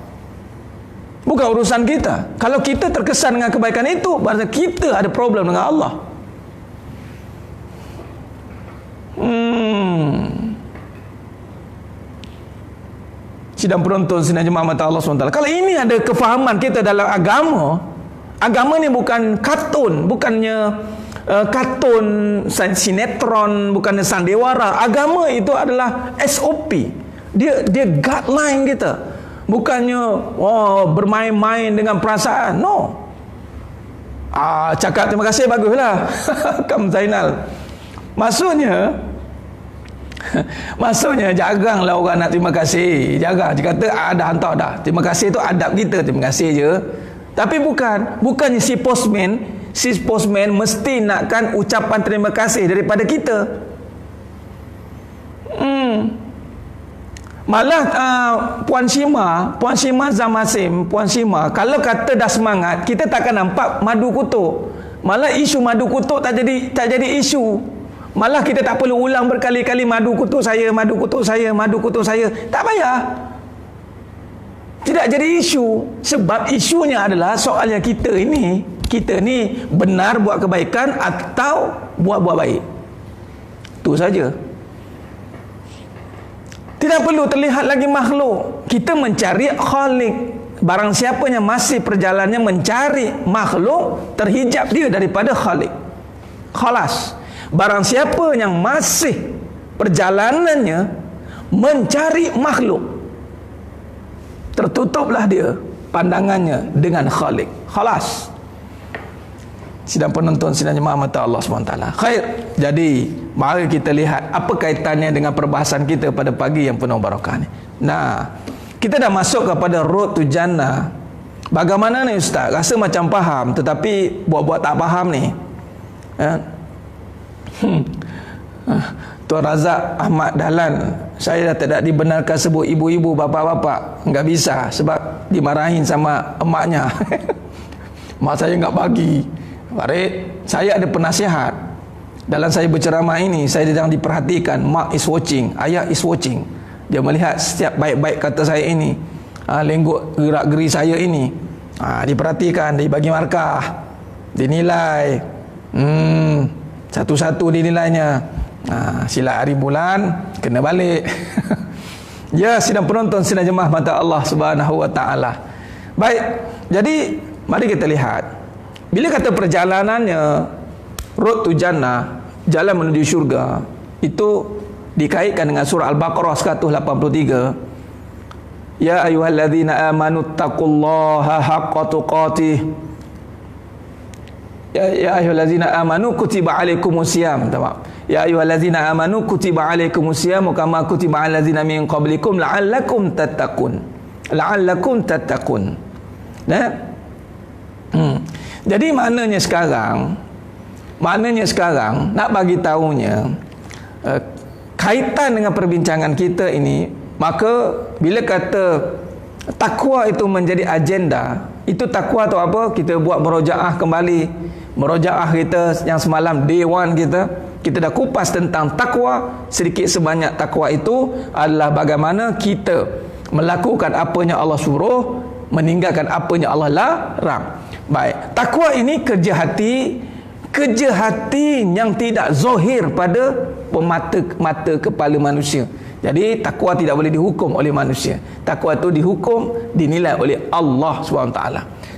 bukan urusan kita. Kalau kita terkesan dengan kebaikan itu, berarti kita ada problem dengan Allah. Sidang penonton, sidang jemaah mata Allah SWT. Kalau ini ada kefahaman kita dalam agama ni bukan kartun, bukannya kartun, sinetron, bukannya sandiwara. Agama itu adalah SOP. Dia guideline kita. Bukannya bermain-main dengan perasaan. No. Cakap terima kasih baguslah. Kam Zainal. Maksudnya jaranglah orang nak terima kasih. Jarang. Dia kata dah hantar dah. Terima kasih tu adab kita, terima kasih je. Tapi bukannya si postman mesti nakkan ucapan terima kasih daripada kita. Malah Puan Syima Zamasim, Puan Syima, kalau kata dah semangat, kita takkan nampak madu kutuk. Malah isu madu kutuk tak jadi isu. Malah kita tak perlu ulang berkali-kali madu kutuk saya. Tak payah. Tidak jadi isu. Sebab isunya adalah soalnya kita ni benar buat kebaikan atau buat baik. Itu saja. Tidak perlu terlihat lagi makhluk. Kita mencari Khalik. Barang siapa yang masih perjalanannya mencari makhluk, terhijab dia daripada Khalik. Khalas. Barang siapa yang masih perjalanannya mencari makhluk, tertutuplah dia pandangannya dengan Khalik. Khalas. Sidang penonton, sidang jemaah mata Allah SWT. Khair. Jadi mari kita lihat apa kaitannya dengan perbahasan kita pada pagi yang penuh barakah ni. Nah, kita dah masuk kepada Road to Jannah. Bagaimana ni Ustaz? Rasa macam faham, tetapi buat-buat tak faham ni. Tuan Razak Ahmad Dahlan, saya dah tidak dibenarkan sebut ibu-ibu, bapa-bapa. Enggak bisa sebab dimarahin sama emaknya. Mak saya enggak bagi. Baik, saya ada penasihat. Dalam saya berceramah ini, saya sedang diperhatikan. Mak is watching, ayah is watching. Dia melihat setiap baik-baik kata saya ini, lenggok gerak-geri saya ini, diperhatikan, dibagi markah, dinilai. Satu-satu dinilainya. Silap hari bulan kena balik. Ya, sidang penonton, sidang jemaah mata Allah Subhanahu wa taala. Baik, jadi mari kita lihat. Bila kata perjalanannya Road to Jannah, jalan menuju syurga, itu dikaitkan dengan surah Al-Baqarah 183. Ya ayyuhallazina amanu taqullaha haqqa tuqatih. Ya ayyuhallazina amanu kutiba alaikumusiyam. Ya ayyuhallazina amanu kutiba alaikumusiyam kama kutiba alal ladzina min qablikum la'allakum tattaqun. La'allakum tattaqun. Nah. Jadi maknanya sekarang nak bagi tahunya kaitan dengan perbincangan kita ini, maka bila kata takwa itu menjadi agenda, itu takwa atau apa? Kita buat murojaah kembali. Murojaah kita yang semalam day one kita dah kupas tentang takwa. Sedikit sebanyak takwa itu adalah bagaimana kita melakukan apanya Allah suruh, meninggalkan apanya Allah larang. Baik, takwa ini kerja hati, kerja hati yang tidak zahir pada mata kepala manusia. Jadi takwa tidak boleh dihukum oleh manusia. Takwa itu dihukum, dinilai oleh Allah SWT.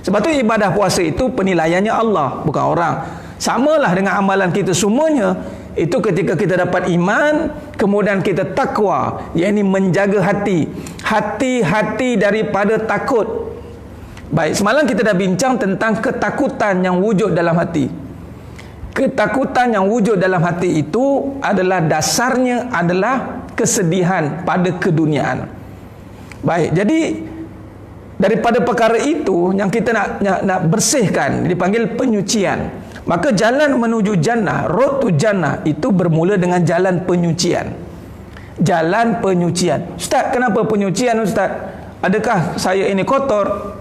Sebab tu ibadah puasa itu penilaiannya Allah, bukan orang. Samalah dengan amalan kita semuanya. Itu ketika kita dapat iman, kemudian kita takwa, yakni menjaga hati. Hati-hati daripada takut. Baik, semalam kita dah bincang tentang ketakutan yang wujud dalam hati. Ketakutan yang wujud dalam hati itu adalah dasarnya adalah kesedihan pada keduniaan. Baik, jadi daripada perkara itu yang kita nak bersihkan dipanggil penyucian. Maka jalan menuju jannah, road to jannah, itu bermula dengan jalan penyucian. Jalan penyucian. Ustaz, kenapa penyucian Ustaz? Adakah saya ini kotor?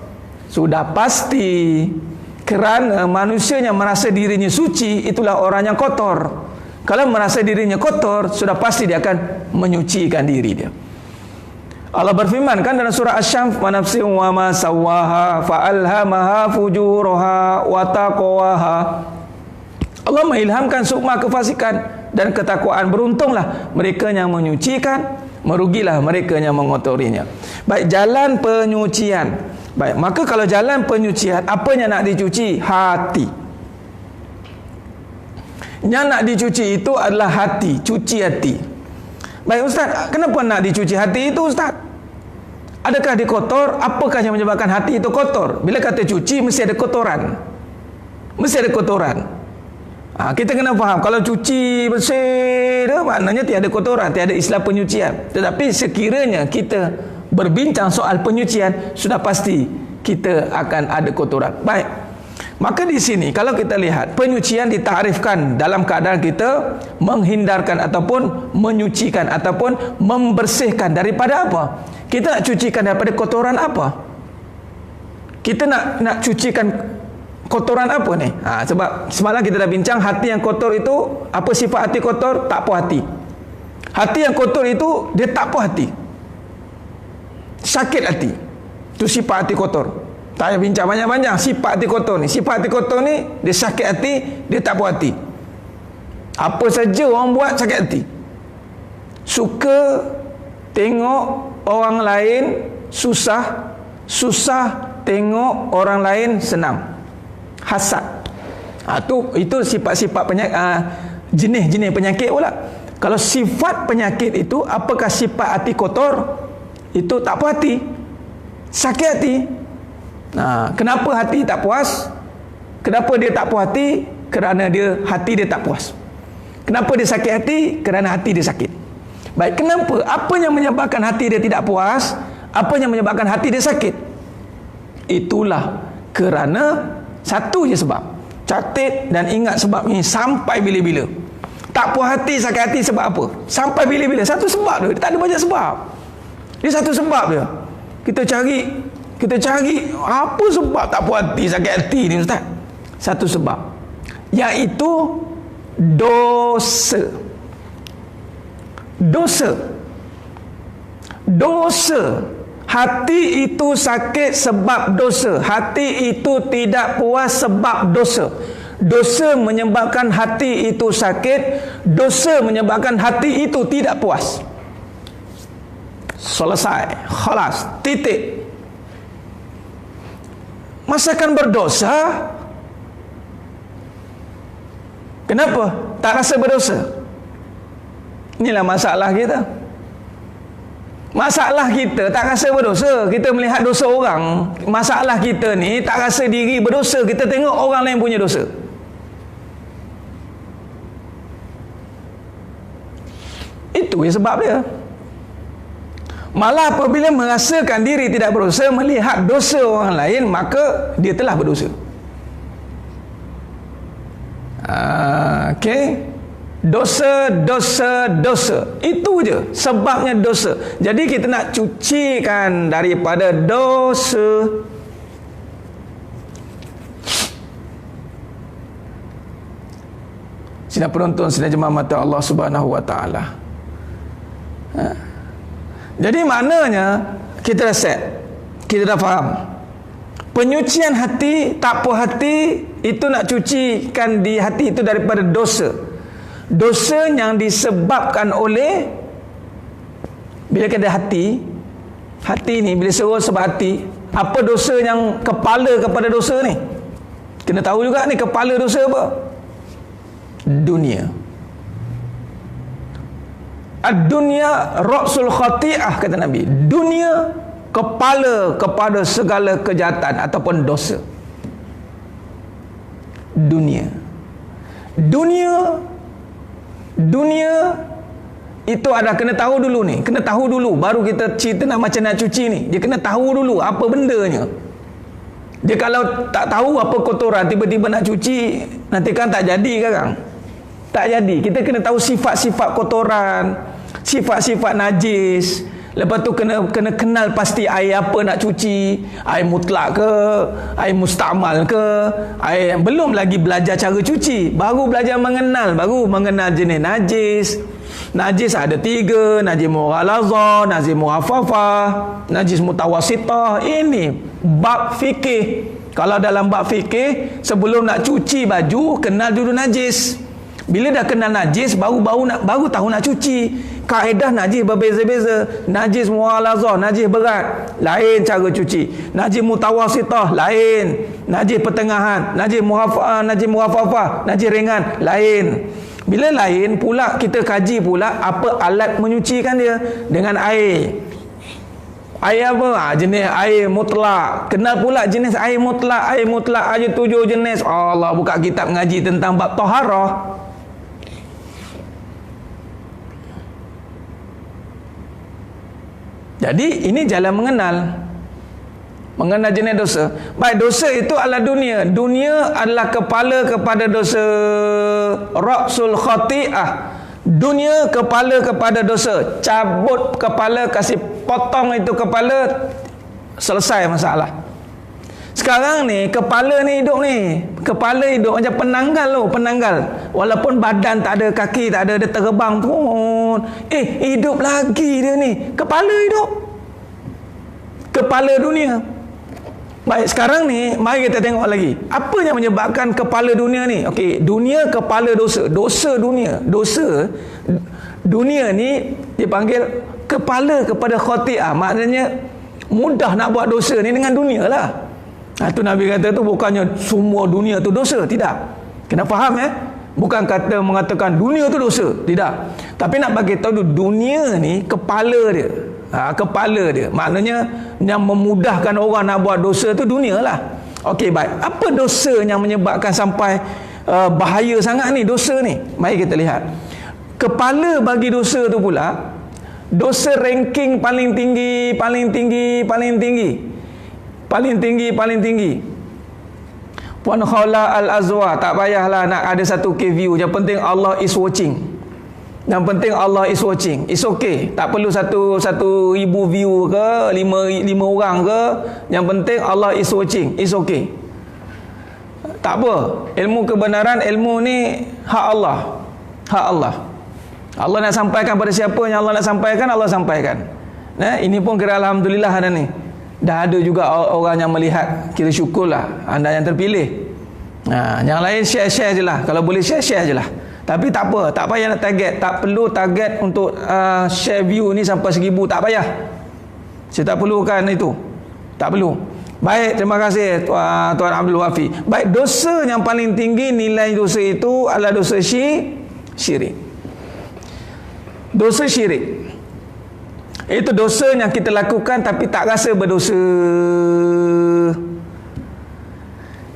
Sudah pasti, kerana manusia yang merasa dirinya suci, itulah orang yang kotor. Kalau merasa dirinya kotor, sudah pasti dia akan menyucikan diri dia. Allah berfirman kan dalam surah Asy-Syams, "Wa nafsin wa ma sawwaha fa'alhamaha fujuraha wa taqwaha." Allah mengilhamkan sukma kefasikan dan ketakwaan. Beruntunglah mereka yang menyucikan, merugilah mereka yang mengotorinya. Baik, jalan penyucian. Baik, maka kalau jalan penyucian, apa yang nak dicuci? Hati. Yang nak dicuci itu adalah hati, cuci hati. Baik Ustaz, kenapa nak dicuci hati itu Ustaz? Adakah dia kotor? Apakah yang menyebabkan hati itu kotor? Bila kata cuci, mesti ada kotoran. Mesti ada kotoran. Kita kena faham, kalau cuci bersih tu, maknanya tiada kotoran, tiada istilah penyucian. Tetapi sekiranya kita berbincang soal penyucian, sudah pasti kita akan ada kotoran. Baik, maka di sini kalau kita lihat, penyucian ditarifkan dalam keadaan kita menghindarkan ataupun menyucikan ataupun membersihkan daripada apa? Kita nak cucikan daripada kotoran apa? Kita nak cucikan kotoran apa ni? Sebab semalam kita dah bincang, hati yang kotor itu, apa sifat hati kotor? Tak puas hati. Hati yang kotor itu, dia tak puas hati, sakit hati. Itu sifat hati kotor. Tak payah bincang banyak-banyak sifat hati kotor ni. Sifat hati kotor ni, dia sakit hati, dia tak puas hati. Apa saja orang buat, sakit hati. Suka tengok orang lain susah, susah tengok orang lain senang. Hasad. Itu sifat-sifat jenis-jenis penyakit pula. Kalau sifat penyakit itu, apakah sifat hati kotor? Itu tak puas hati, sakit hati. Kenapa hati tak puas? Kenapa dia tak puas hati? Kerana hati dia tak puas. Kenapa dia sakit hati? Kerana hati dia sakit. Baik, kenapa? Apa yang menyebabkan hati dia tidak puas? Apa yang menyebabkan hati dia sakit? Itulah kerana satu je sebab. Catat dan ingat sebab ini sampai bila-bila. Tak puas hati, sakit hati sebab apa? Sampai bila-bila. Satu sebab dia tak ada banyak sebab. Dia satu sebab dia. Kita cari apa sebab tak puas hati, sakit hati ni Ustaz? Satu sebab, iaitu dosa. Hati itu sakit sebab dosa. Hati itu tidak puas sebab dosa. Dosa menyebabkan hati itu sakit. Dosa menyebabkan hati itu tidak puas. Selesai. Khalas. Titik. Masakan berdosa, kenapa tak rasa berdosa? Inilah masalah kita. Masalah kita tak rasa berdosa. Kita melihat dosa orang. Masalah kita ni tak rasa diri berdosa. Kita tengok orang lain punya dosa. Itu yang sebab dia. Malah apabila merasakan diri tidak berdosa, melihat dosa orang lain, maka dia telah berdosa. Okey. Dosa. Itu je sebabnya dosa. Jadi kita nak cucikan daripada dosa. Sidang penonton, sidang jemaah mata Allah Subhanahu wa taala. Jadi maknanya kita dah set, kita dah faham Penyucian hati, tak puas hati, itu nak cucikan di hati itu daripada dosa. Dosa yang disebabkan oleh, bila kita hati ni bila seruan sebab hati, apa dosa yang kepala kepada dosa ni? Kena tahu juga ni kepala dosa apa? Dunia. Ad-dunya ra'sul khati'ah, kata Nabi. Dunia kepala kepada segala kejahatan ataupun dosa. Dunia itu ada kena tahu dulu ni. Kena tahu dulu baru kita cerita nak macam nak cuci ni. Dia kena tahu dulu apa bendanya. Dia kalau tak tahu apa kotoran, tiba-tiba nak cuci, nanti kan tak jadi kan? Tak jadi. Kita kena tahu sifat-sifat kotoran, sifat-sifat najis. Lepas tu kena kenal pasti air apa nak cuci, air mutlak ke, air mustamal ke, air, belum lagi belajar cara cuci, baru belajar mengenal, jenis najis. Najis ada 3, najis mughalazah, najis muhaffafah, najis mutawasitah. Ini bab fikih. Kalau dalam bab fikih, sebelum nak cuci baju, kenal dulu najis. Bila dah kenal najis, baru tahu nak cuci. Kaedah najis berbeza-beza. Najis muhalazah, najis berat, lain cara cuci. Najis mutawasitah, lain. Najis pertengahan, najis muhaffafah, najis ringan, lain. Bila lain pula, kita kaji pula apa alat menyucikan dia. Dengan air. Air apa? Jenis air mutlak. Kenal pula jenis air mutlak. Air mutlak ada 7 jenis. Allah, buka kitab ngaji tentang bab taharah. Jadi ini jalan mengenal jenis dosa. Baik, dosa itu adalah dunia. Dunia adalah kepala kepada dosa. Ra'sul khati'ah. Dunia kepala kepada dosa. Cabut kepala, kasih potong itu kepala, selesai masalah. Sekarang ni kepala ni hidup ni. Kepala hidup macam penanggal. Walaupun badan tak ada, kaki tak ada, dia terbang pun. Hidup lagi dia ni. Kepala hidup. Kepala dunia. Baik, sekarang ni mari kita tengok lagi. Apa yang menyebabkan kepala dunia ni? Okey, dunia kepala dosa. Dosa dunia. Dosa dunia ni dipanggil kepala kepada khati'ah. Maknanya mudah nak buat dosa ni dengan dunia lah. Itu Nabi kata tu bukannya semua dunia tu dosa, tidak. Kena faham bukan kata mengatakan dunia tu dosa, tidak. Tapi nak bagi tahu dunia ni kepala dia. Kepala dia. Maknanya yang memudahkan orang nak buat dosa tu dunia lah. Okey, baik. Apa dosa yang menyebabkan sampai bahaya sangat ni dosa ni? Mari kita lihat. Kepala bagi dosa tu pula, dosa ranking paling tinggi. Puan Khawla Al-Azwa, tak payahlah nak ada 1K view, yang penting Allah is watching. It's okay. Tak perlu 1,000 view ke, 5 orang ke, yang penting Allah is watching. It's okay. Tak apa. Ilmu kebenaran, ilmu ni hak Allah. Allah nak sampaikan pada siapa yang Allah nak sampaikan, Allah sampaikan. Ini pun kira alhamdulillah ada ni. Dah ada juga orang yang melihat, kira syukurlah anda yang terpilih. Yang lain share je lah. Kalau boleh share je lah. Tapi tak apa, tak payah nak target. Tak perlu target untuk share view ni sampai 1,000. Tak payah. Saya tak perlukan itu. Tak perlu. Baik, terima kasih Tuan Abdul Wafi. Baik, dosa yang paling tinggi nilai dosa itu adalah dosa syirik. Dosa syirik. Itu dosa yang kita lakukan tapi tak rasa berdosa.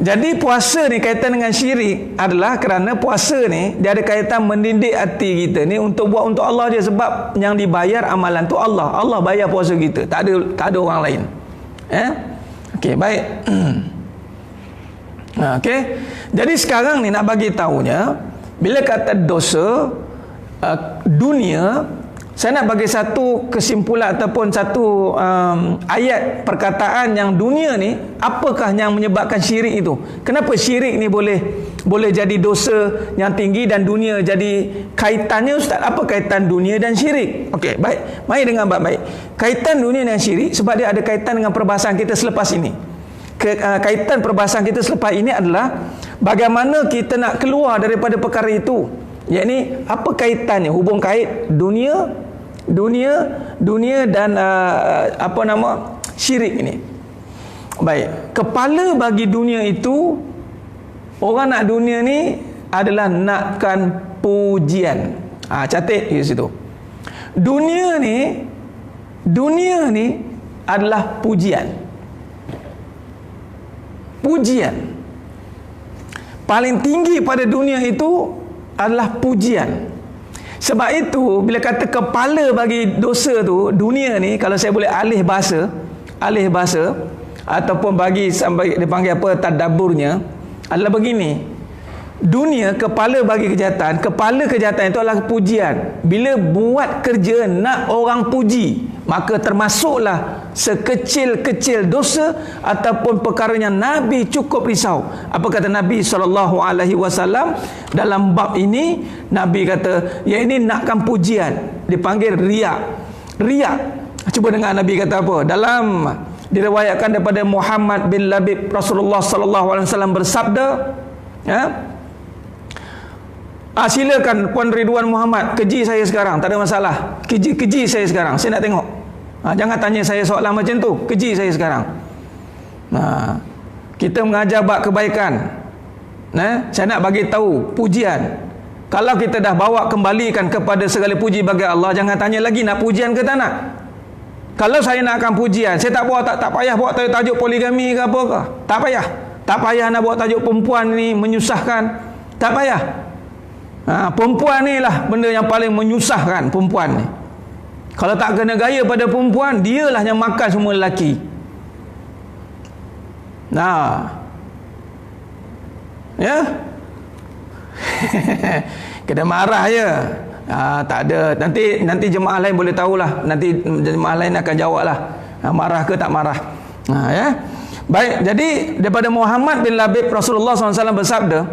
Jadi puasa ni kaitan dengan syirik adalah kerana puasa ni dia ada kaitan mendidik hati kita ni untuk buat untuk Allah dia, sebab yang dibayar amalan tu Allah. Allah bayar puasa kita, tak ada orang lain. Okey, baik. Okey. Jadi sekarang ni nak bagi tahunya, bila kata dosa dunia, saya nak bagi satu kesimpulan ataupun satu ayat perkataan yang dunia ni, apakah yang menyebabkan syirik itu? Kenapa syirik ni boleh jadi dosa yang tinggi dan dunia jadi kaitannya? Ustaz, apa kaitan dunia dan syirik? Okey, baik. Mari dengar baik-baik. Kaitan dunia dan syirik sebab dia ada kaitan dengan perbahasan kita selepas ini. kaitan perbahasan kita selepas ini adalah bagaimana kita nak keluar daripada perkara itu. Yakni apa kaitannya, hubung kait dunia dan syirik ini. Baik, kepala bagi dunia itu, orang nak dunia ni adalah nakkan pujian. Catat di situ. Dunia ni adalah pujian. Pujian. Paling tinggi pada dunia itu adalah pujian. Sebab itu bila kata kepala bagi dosa tu, dunia ni, kalau saya boleh alih bahasa ataupun bagi sampai dipanggil apa, tadaburnya adalah begini. Dunia kepala bagi kejahatan. Kepala kejahatan itu adalah pujian. Bila buat kerja nak orang puji, maka termasuklah sekecil-kecil dosa ataupun perkara yang Nabi cukup risau. Apa kata Nabi SAW dalam bab ini? Nabi kata, ya ini nakkan pujian, dipanggil riak. Cuba dengar Nabi kata apa. Dalam diriwayatkan daripada Muhammad bin Labib, Rasulullah SAW bersabda, silakan Puan Ridwan Muhammad, keji saya sekarang, tak ada masalah. Keji saya sekarang, saya nak tengok. Jangan tanya saya soalan macam tu, keji saya sekarang. Kita mengajar bab kebaikan. Saya nak bagi tahu pujian. Kalau kita dah bawa kembalikan kepada segala puji bagi Allah, jangan tanya lagi nak pujian ke tak nak. Kalau saya nakkan pujian, saya tak payah buat tajuk poligami ke apa ke. Tak payah nak buat tajuk perempuan ni menyusahkan. Tak payah. Perempuan ni lah benda yang paling menyusahkan, perempuan ni. Kalau tak kena gaya pada perempuan, dialah yang makan semua lelaki. Ya. Kena marah je. Tak ada. Nanti jemaah lain boleh tahulah. Nanti jemaah lain akan jawablah. Marah ke tak marah. Ya. Baik, jadi daripada Muhammad bin Labib, Rasulullah SAW bersabda,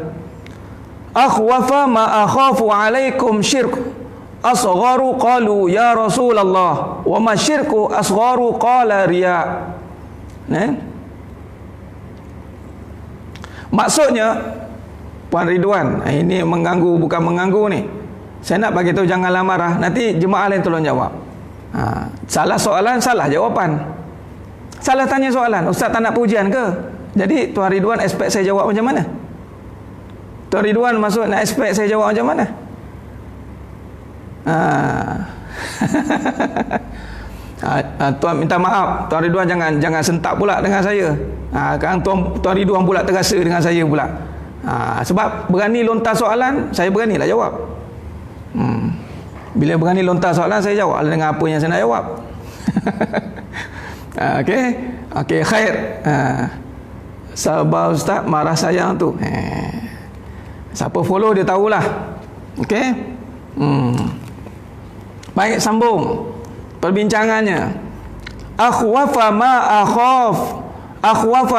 akhwafa ma akhafu alaikum syirk asgharu qalu ya Rasulullah wa ma syirku asgharu qala riya. Maksudnya Puan Ridwan, ini mengganggu bukan mengganggu ni. Saya nak bagi tahu janganlah marah. Nanti jemaah lain tolong jawab. Salah soalan, salah jawapan. Salah tanya soalan, ustaz tak nak pujian ke? Jadi Tuan Ridwan expect saya jawab macam mana? Tuan Ridwan maksud nak expect saya jawab macam mana? Tuan minta maaf, Tuan Ridwan jangan sentak pula dengan saya. Kan Tuan Ridwan pula terasa dengan saya pula. Sebab berani lontar soalan, saya beranilah jawab. Bila berani lontar soalan, saya jawab dengan apa yang saya nak jawab. Okey, khair. Sabar ustaz, marah sayang tu. Siapa follow dia tahulah. Okey. Baik, sambung perbincangannya. Akhwafa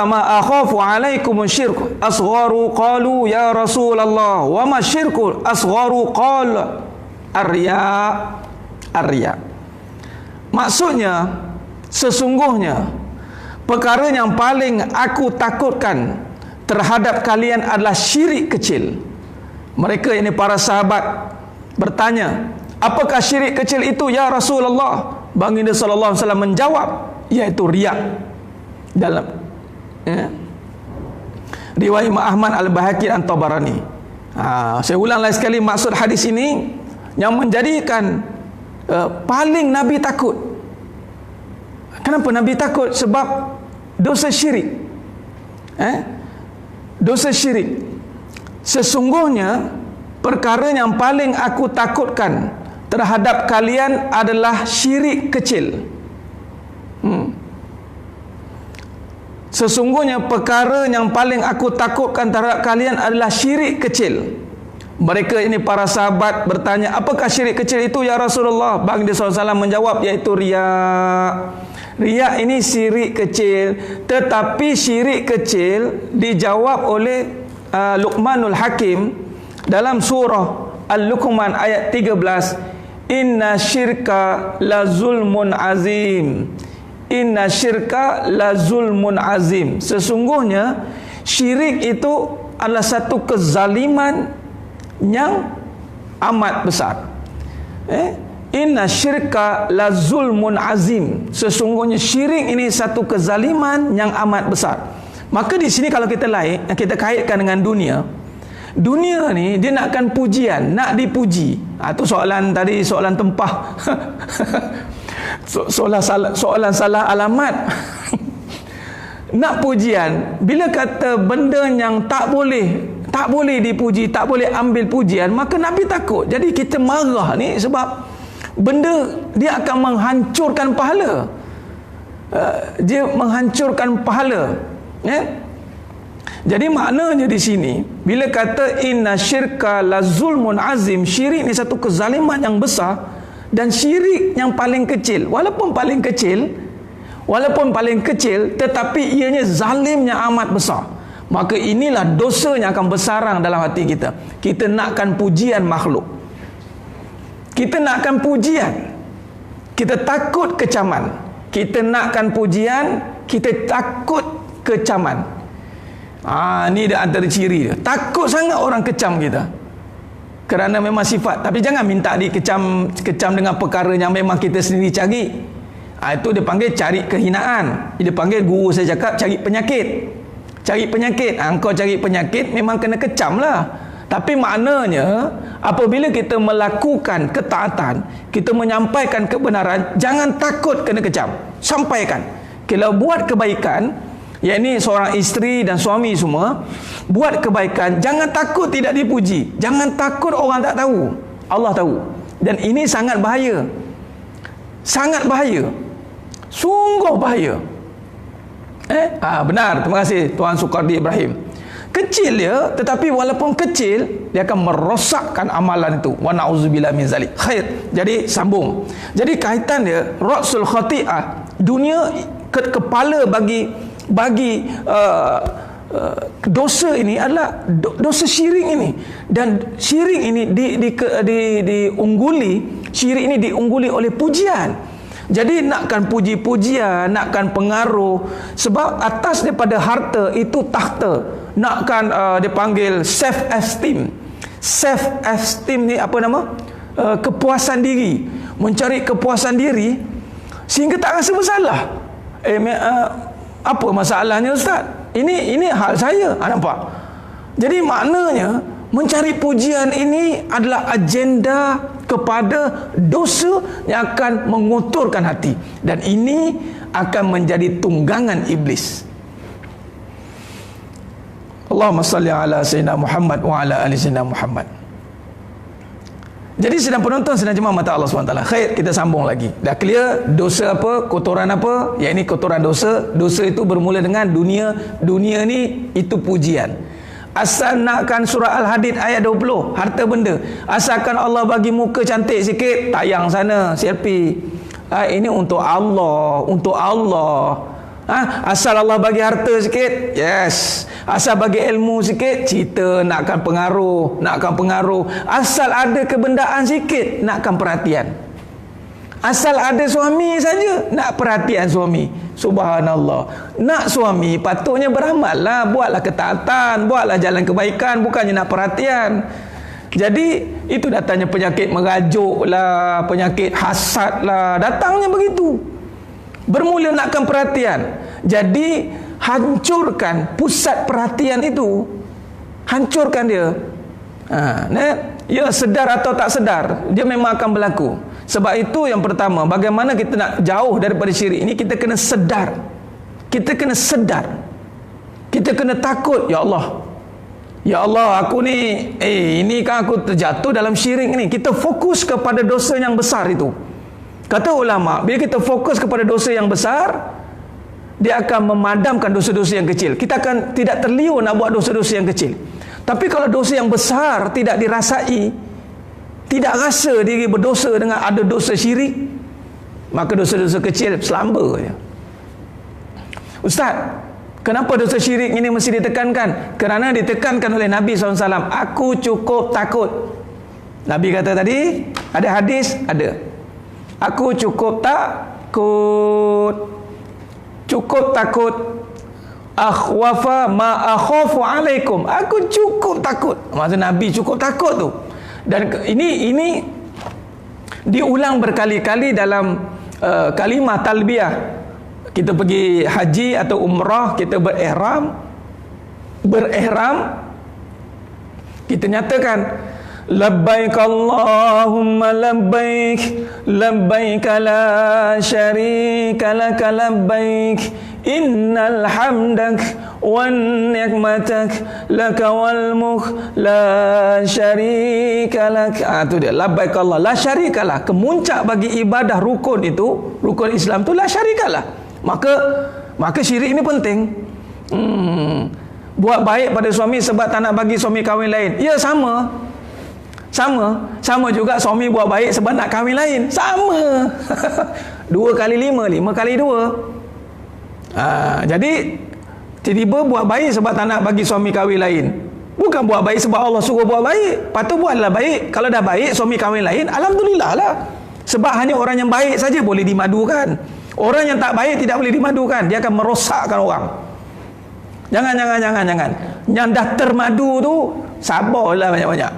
ma akhafu alaikum syirk asgharu qalu ya Rasulullah wa ma syirku asgharu qala ar-riya. Maksudnya, sesungguhnya perkara yang paling aku takutkan terhadap kalian adalah syirik kecil. Mereka ini para sahabat bertanya, apakah syirik kecil itu ya Rasulullah? Baginda sallallahu alaihi wasallam menjawab, iaitu riya. Dalam riwayat Imam Ahmad, Al-Bahaqi dan Tabarani. Saya ulang lagi sekali maksud hadis ini yang menjadikan paling Nabi takut. Kenapa Nabi takut? Sebab dosa syirik. Dosa syirik. Sesungguhnya perkara yang paling aku takutkan terhadap kalian adalah syirik kecil. Sesungguhnya perkara yang paling aku takutkan terhadap kalian adalah syirik kecil. Mereka ini para sahabat bertanya, apakah syirik kecil itu ya Rasulullah? Baginda SAW menjawab, iaitu riya. Riya ini syirik kecil. Tetapi syirik kecil dijawab oleh Luqmanul Hakim dalam surah Al-Luqman ayat 13. Inna syirka la zulmun azim. inna syirka la zulmun azim. Sesungguhnya syirik itu adalah satu kezaliman yang amat besar. Inna syirka la zulmun azim. Sesungguhnya syirik ini satu kezaliman yang amat besar. Maka di sini kalau kita kaitkan dengan dunia. Dunia ni dia nakkan pujian, nak dipuji. Itu soalan tadi, soalan tempah. soalan salah alamat. Nak pujian, bila kata benda yang tak boleh dipuji, tak boleh ambil pujian, maka Nabi takut. Jadi kita marah ni sebab benda dia akan menghancurkan pahala. Dia menghancurkan pahala. Jadi maknanya di sini bila kata inna syirka la zulmun azim, syirik ni satu kezaliman yang besar, dan syirik yang paling kecil, walaupun paling kecil tetapi ianya zalim yang amat besar. Maka inilah dosa yang akan bersarang dalam hati kita. Kita nakkan pujian makhluk, kita nakkan pujian, kita takut kecaman. Kita nakkan pujian, kita takut kecaman. Ni dia antara ciri dia. Takut sangat orang kecam kita, kerana memang sifat. Tapi jangan minta dikecam dengan perkara yang memang kita sendiri cari. Itu dia panggil cari kehinaan. Dia panggil, guru saya cakap, cari penyakit. Kau cari penyakit, memang kena kecam lah. Tapi maknanya apabila kita melakukan ketaatan, kita menyampaikan kebenaran, jangan takut kena kecam. Sampaikan. Kalau buat kebaikan, yakni seorang isteri dan suami semua buat kebaikan, jangan takut tidak dipuji, jangan takut orang tak tahu. Allah tahu. Dan ini sangat bahaya. Sangat bahaya. Sungguh bahaya. Benar, terima kasih Tuan Sukardi Ibrahim. Kecil dia, tetapi walaupun kecil, dia akan merosakkan amalan itu. Wa na'udzubillah min zalik. Khair. Jadi sambung. Jadi kaitan dia, ra'sul khati'ah, dunia kepala bagi dosa ini adalah dosa syirik ini. Dan syirik ini diungguli, syirik ini diungguli oleh pujian. Jadi nakkan puji-pujian, nakkan pengaruh, sebab atas daripada harta itu tahta. Nakkan dia panggil self esteem. Self esteem ni apa nama? Kepuasan diri. Mencari kepuasan diri sehingga tak rasa bersalah. Apa masalahnya Ustaz? Ini hal saya. Nampak? Jadi maknanya mencari pujian ini adalah agenda kepada dosa yang akan mengotorkan hati, dan ini akan menjadi tunggangan iblis. Allahumma salli ala sayyidina Muhammad wa ala ali sayyidina Muhammad. Jadi sedang penonton, sedang jemaah mata Allah SWT. Khair, kita sambung lagi. Dah clear dosa apa, kotoran apa? Ya, ini kotoran dosa. Dosa itu bermula dengan dunia. Dunia ni itu pujian. Asal nakkan surah Al-Hadid ayat 20, harta benda. Asalkan Allah bagi muka cantik sikit, tayang sana selfie. Ini untuk Allah, untuk Allah. Asal Allah bagi harta sikit, yes. Asal bagi ilmu sikit, cerita nakkan pengaruh. Asal ada kebendaan sikit, nakkan perhatian. Asal ada suami saja, nak perhatian suami. Subhanallah. Nak suami, patutnya beramal lah. Buatlah ketaatan, buatlah jalan kebaikan, bukannya nak perhatian. Jadi itu datangnya penyakit merajuk lah, penyakit hasad lah, datangnya begitu. Bermula nakkan perhatian. Jadi hancurkan pusat perhatian itu. Hancurkan dia. Ya, sedar atau tak sedar, dia memang akan berlaku. Sebab itu yang pertama, bagaimana kita nak jauh daripada syirik ini, kita kena sedar. Kita kena sedar. Kita kena takut, ya Allah. Ya Allah, aku ni ini kan aku terjatuh dalam syirik ni. Kita fokus kepada dosa yang besar itu. Kata ulama, bila kita fokus kepada dosa yang besar, dia akan memadamkan dosa-dosa yang kecil. Kita akan tidak terliur nak buat dosa-dosa yang kecil. Tapi kalau dosa yang besar tidak dirasai, tidak rasa diri berdosa dengan ada dosa syirik, maka dosa-dosa kecil selamba je. Ustaz, kenapa dosa syirik ini mesti ditekankan? Kerana ditekankan oleh Nabi SAW. Aku cukup takut. Nabi kata tadi, ada hadis? Ada. Aku cukup takut. cukup takut. Akhwafa ma akhafu alaikum, aku cukup takut. Maksud Nabi cukup takut tu. Dan ini diulang berkali-kali dalam kalimah talbiyah. Kita pergi haji atau umrah, kita berihram, kita nyatakan labbaik Allahumma labbaik, labbaik la syarika lak labbaik, innal hamdak wan ni'matak laka wal mulk la syarika lak. Tu dia, labbaik Allah la syarika lah. Kemuncak bagi ibadah rukun itu, rukun Islam tu la syarika lah. Maka syirik ni penting. Buat baik pada suami sebab tak nak bagi suami kahwin lain. Ya, sama juga suami buat baik sebab nak kahwin lain. Sama. 2 kali 5, 5 kali 2. Jadi tiba-tiba buat baik sebab tak nak bagi suami kahwin lain. Bukan buat baik sebab Allah suruh buat baik. Patut buatlah baik. Kalau dah baik suami kahwin lain, alhamdulillah lah. Sebab hanya orang yang baik saja boleh dimadukan. Orang yang tak baik tidak boleh dimadukan. Dia akan merosakkan orang. Jangan. Yang dah termadu tu, sabarlah banyak-banyak.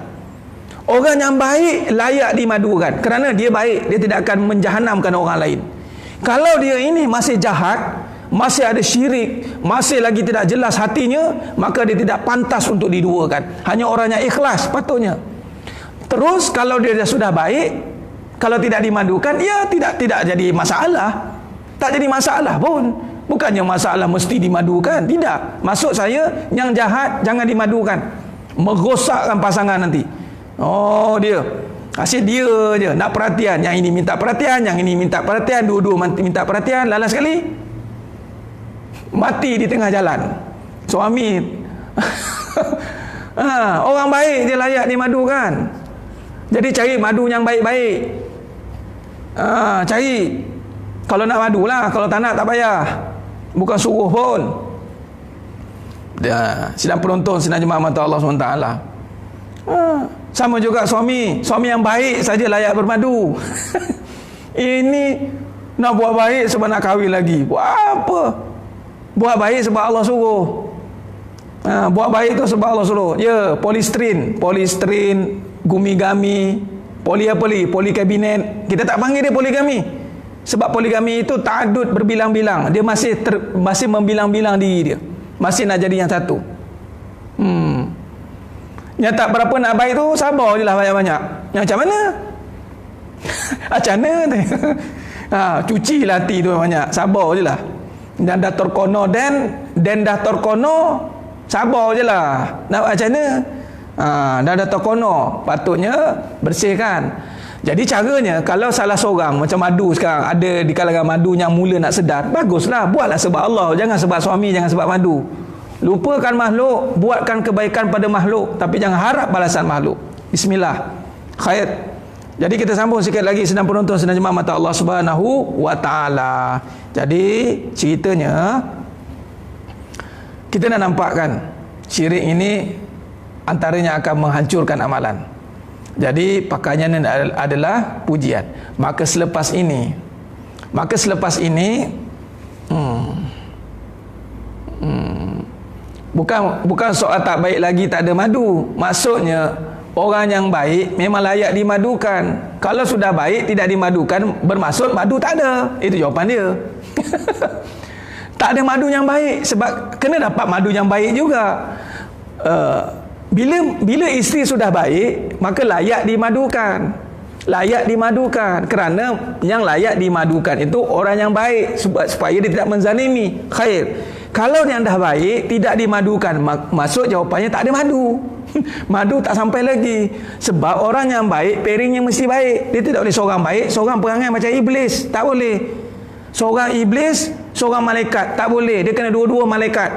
Orang yang baik layak dimadukan. Kerana dia baik, dia tidak akan menjahanamkan orang lain. Kalau dia ini masih jahat, masih ada syirik, masih lagi tidak jelas hatinya, maka dia tidak pantas untuk diduakan. Hanya orang yang ikhlas patutnya. Terus kalau dia sudah baik, kalau tidak dimadukan, ya tidak jadi masalah. Tak jadi masalah pun. Bukannya masalah mesti dimadukan. Tidak. Maksud saya, yang jahat jangan dimadukan. Merosakkan pasangan nanti. Oh, dia asyik dia je nak perhatian. Yang ini minta perhatian, yang ini minta perhatian, dua-dua minta perhatian. Lala sekali mati di tengah jalan. Suami orang baik je layak dimadukan. Jadi cari madu yang baik-baik. Cari. Kalau nak madu lah, kalau tak nak tak payah. Bukan suruh pun. Sidang penonton, sidang jemaah mata Allah SWT. Sama juga suami yang baik saja layak bermadu. Ini nak buat baik sebab nak kahwin lagi. Buat apa? Buat baik sebab Allah suruh. Buat baik tu sebab Allah suruh. Ya, polistrin, gumi-gami, polikabinet. Kita tak panggil dia poligami. Sebab poligami itu ta'adud berbilang-bilang. Dia masih membilang-bilang diri dia. Masih nak jadi yang satu. Yang tak berapa nak baik tu, sabar je lah banyak-banyak. Yang macam mana? Macam mana? Cucilah hati tu banyak. Sabar je lah. Dan dah terkono dan dah terkono, sabar je lah. Nak macam mana? Dah terkono, patutnya bersihkan. Jadi caranya, kalau salah seorang, macam madu sekarang, ada di kalangan madu yang mula nak sedar, baguslah, buatlah sebab Allah. Jangan sebab suami, jangan sebab madu. Lupakan makhluk, buatkan kebaikan pada makhluk, tapi jangan harap balasan makhluk. Bismillah. Khair. Jadi kita sambung sikit lagi, sedang penonton, sedang jemaah mata Allah Subhanahu wa ta'ala. Jadi ceritanya, kita nak nampakkan syirik ini antaranya akan menghancurkan amalan. Jadi pakaiannya adalah pujian. Maka selepas ini bukan soal tak baik lagi tak ada madu. Maksudnya orang yang baik memang layak dimadukan. Kalau sudah baik tidak dimadukan, bermaksud madu tak ada. Itu jawapan dia. Tak ada madu yang baik, sebab kena dapat madu yang baik juga. Bila isteri sudah baik, maka layak dimadukan. Layak dimadukan. Kerana yang layak dimadukan itu orang yang baik, supaya dia tidak menzalimi. Khair. Kalau yang dah baik tidak dimadukan, maksud jawapannya tak ada madu. Madu tak sampai lagi. Sebab orang yang baik, pairingnya mesti baik. Dia tidak boleh seorang baik, seorang perangai macam iblis. Tak boleh. Seorang iblis, seorang malaikat. Tak boleh. Dia kena dua-dua malaikat.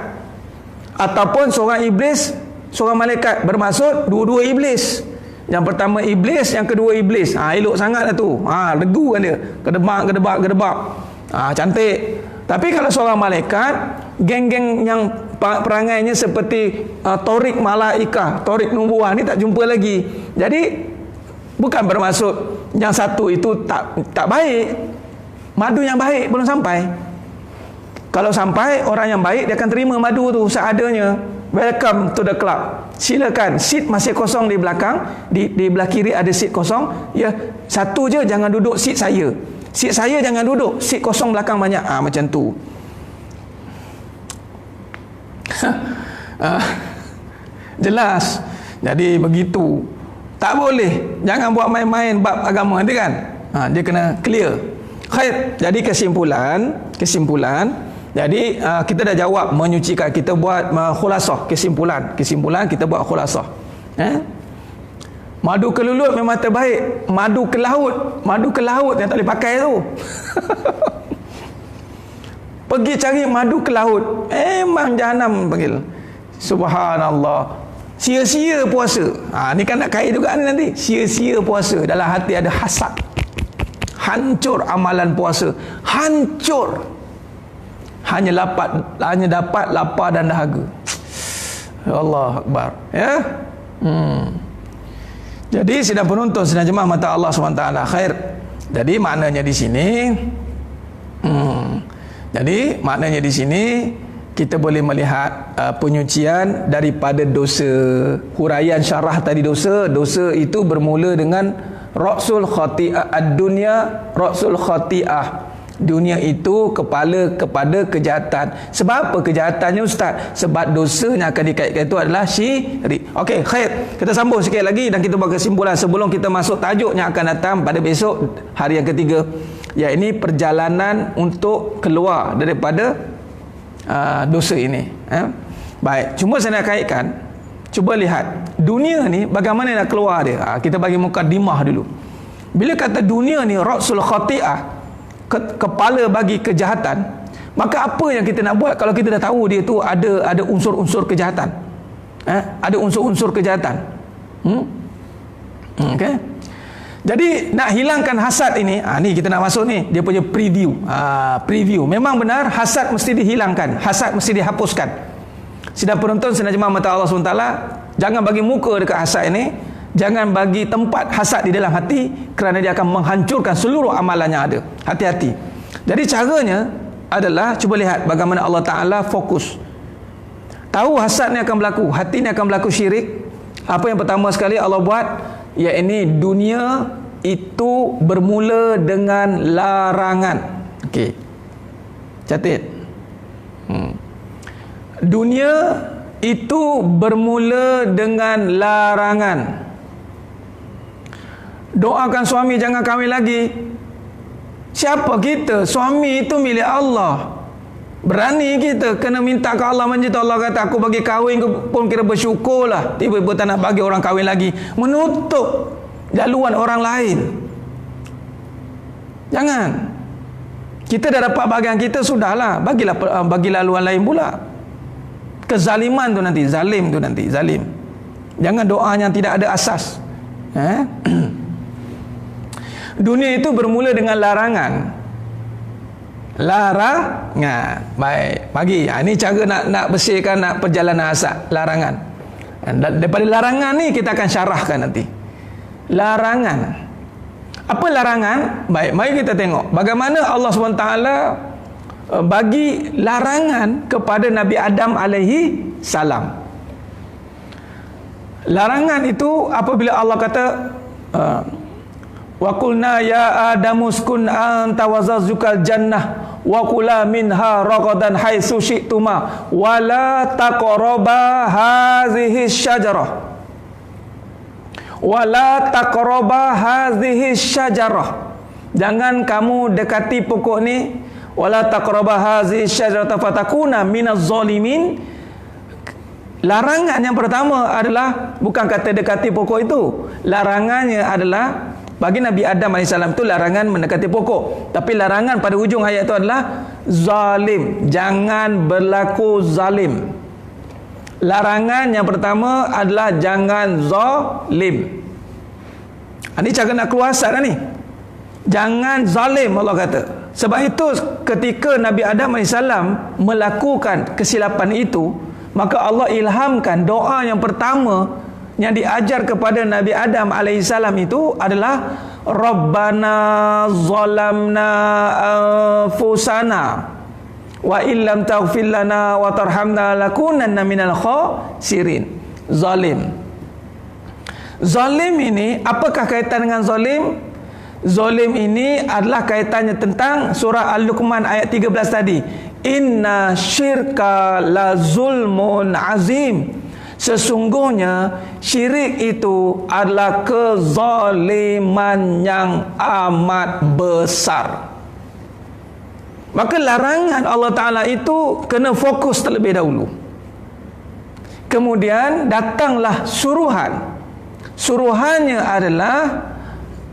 Ataupun seorang iblis, seorang malaikat. Bermaksud dua-dua iblis. Yang pertama iblis, yang kedua iblis. Elok sangat lah tu. Regu kan dia. Gedebak. Cantik. Tapi kalau seorang malaikat, geng-geng yang perangainya seperti torik malaikah, torik nubuah ni tak jumpa lagi. Jadi bukan bermaksud yang satu itu tak baik. Madu yang baik belum sampai. Kalau sampai orang yang baik, dia akan terima madu tu seadanya. Welcome to the club. Silakan, seat masih kosong di belakang, di belah kiri ada seat kosong. Ya, satu je jangan duduk seat saya. Seat saya jangan duduk, seat kosong belakang banyak. Macam tu. Jelas. Jadi begitu. Tak boleh. Jangan buat main-main bab agama nanti kan. Dia kena clear. Khair. Jadi kesimpulan. Jadi kita dah jawab menyucikan. Kita buat khulasah. Kesimpulan kita buat khulasah. Madu kelulut memang terbaik. Madu ke laut yang tak boleh pakai tu. Pergi cari madu ke laut, memang jahanam panggil. Subhanallah. Sia-sia puasa. Ni kan nak kait juga ni nanti. Sia-sia puasa. Dalam hati ada hasad. Hancur amalan puasa. Hancur. Hanya dapat lapar dan dahaga. Allah Akbar. Ya. Jadi sidang penonton, sidang jemaah mata Allah SWT. Khair. Jadi maknanya di sini kita boleh melihat penyucian daripada dosa. Huraian syarah tadi dosa itu bermula dengan ra'sul khati'ah ad-dunya, ra'sul khati'ah. Dunia itu kepala kepada kejahatan. Sebab apa kejahatannya Ustaz? Sebab dosa yang akan dikaitkan itu adalah syirik. Okey, khair. Kita sambung sikit lagi dan kita buat kesimpulan sebelum kita masuk tajuk yang akan datang pada besok, hari yang ketiga. Ya, ini perjalanan untuk keluar daripada dosa ini. Baik, cuma saya nak kaitkan. Cuba lihat dunia ni bagaimana nak keluar dia. Kita bagi mukadimah dulu. Bila kata dunia ni ra'sul khati'ah, kepala bagi kejahatan, maka apa yang kita nak buat kalau kita dah tahu dia tu ada unsur-unsur kejahatan? Ada unsur-unsur kejahatan. Okey. Jadi nak hilangkan hasad ini, ni kita nak masuk ni, dia punya preview. Preview. Memang benar hasad mesti dihilangkan, hasad mesti dihapuskan. Sidang penonton, sidang jemaah mata Allah SWT, jangan bagi muka dekat hasad ini. Jangan bagi tempat hasad di dalam hati, kerana dia akan menghancurkan seluruh amalan yang ada. Hati-hati. Jadi caranya adalah cuba lihat bagaimana Allah Ta'ala fokus. Tahu hasad ni akan berlaku, hati ni akan berlaku syirik. Apa yang pertama sekali Allah buat, iaitu dunia itu bermula dengan larangan. Okey. Catat. Dunia itu bermula dengan larangan. Doakan suami jangan kahwin lagi. Siapa kita? Suami itu milik Allah. Berani kita kena minta ke Allah. Macam Allah kata, aku bagi kahwin pun kira bersyukurlah. Tiba-tiba tak nak bagi orang kahwin lagi. Menutup jaluan orang lain. Jangan. Kita dah dapat bahagian kita, sudahlah. Bagi laluan lain pula. Kezaliman tu nanti, zalim tu nanti, zalim. Jangan doa yang tidak ada asas. Dunia itu bermula dengan larangan. Larangan. Baik, bagi. Ini cara nak bersihkan, nak perjalanan hasad. Larangan. Daripada larangan ni kita akan syarahkan nanti. Larangan. Apa larangan? Baik, mari kita tengok bagaimana Allah SWT bagi larangan kepada Nabi Adam alaihi salam. Larangan itu apabila Allah kata wa qulna ya adamu uskun anta wa zawjukal jannah wa kula minha ragadan haitsu syi'tuma wa la taqraba hadhihi syajarah wa la taqraba hadhihi syajarah. Jangan kamu dekati pokok ni. Wa la taqraba hadhihi syajarah fatakuna minaz zalimin. Larangan yang pertama adalah bukan kata dekati pokok itu. Larangannya adalah bagi Nabi Adam AS itu larangan mendekati pokok. Tapi larangan pada hujung ayat itu adalah zalim. Jangan berlaku zalim. Larangan yang pertama adalah jangan zalim. Ini cara nak keluar hasad ni. Jangan zalim, Allah kata. Sebab itu ketika Nabi Adam AS melakukan kesilapan itu, maka Allah ilhamkan doa yang pertama yang diajar kepada Nabi Adam alaihissalam itu adalah Rabbana zalamna anfusana wa illam taghfir lana wa tarhamna lakunanna minal khasirin. Zalim. Zalim ini, apakah kaitan dengan zalim? Zalim ini adalah kaitannya tentang surah Al-Luqman ayat 13 tadi. Inna syirka la zulmun azim. Sesungguhnya syirik itu adalah kezaliman yang amat besar. Maka larangan Allah Ta'ala itu kena fokus terlebih dahulu. Kemudian datanglah suruhan. Suruhannya adalah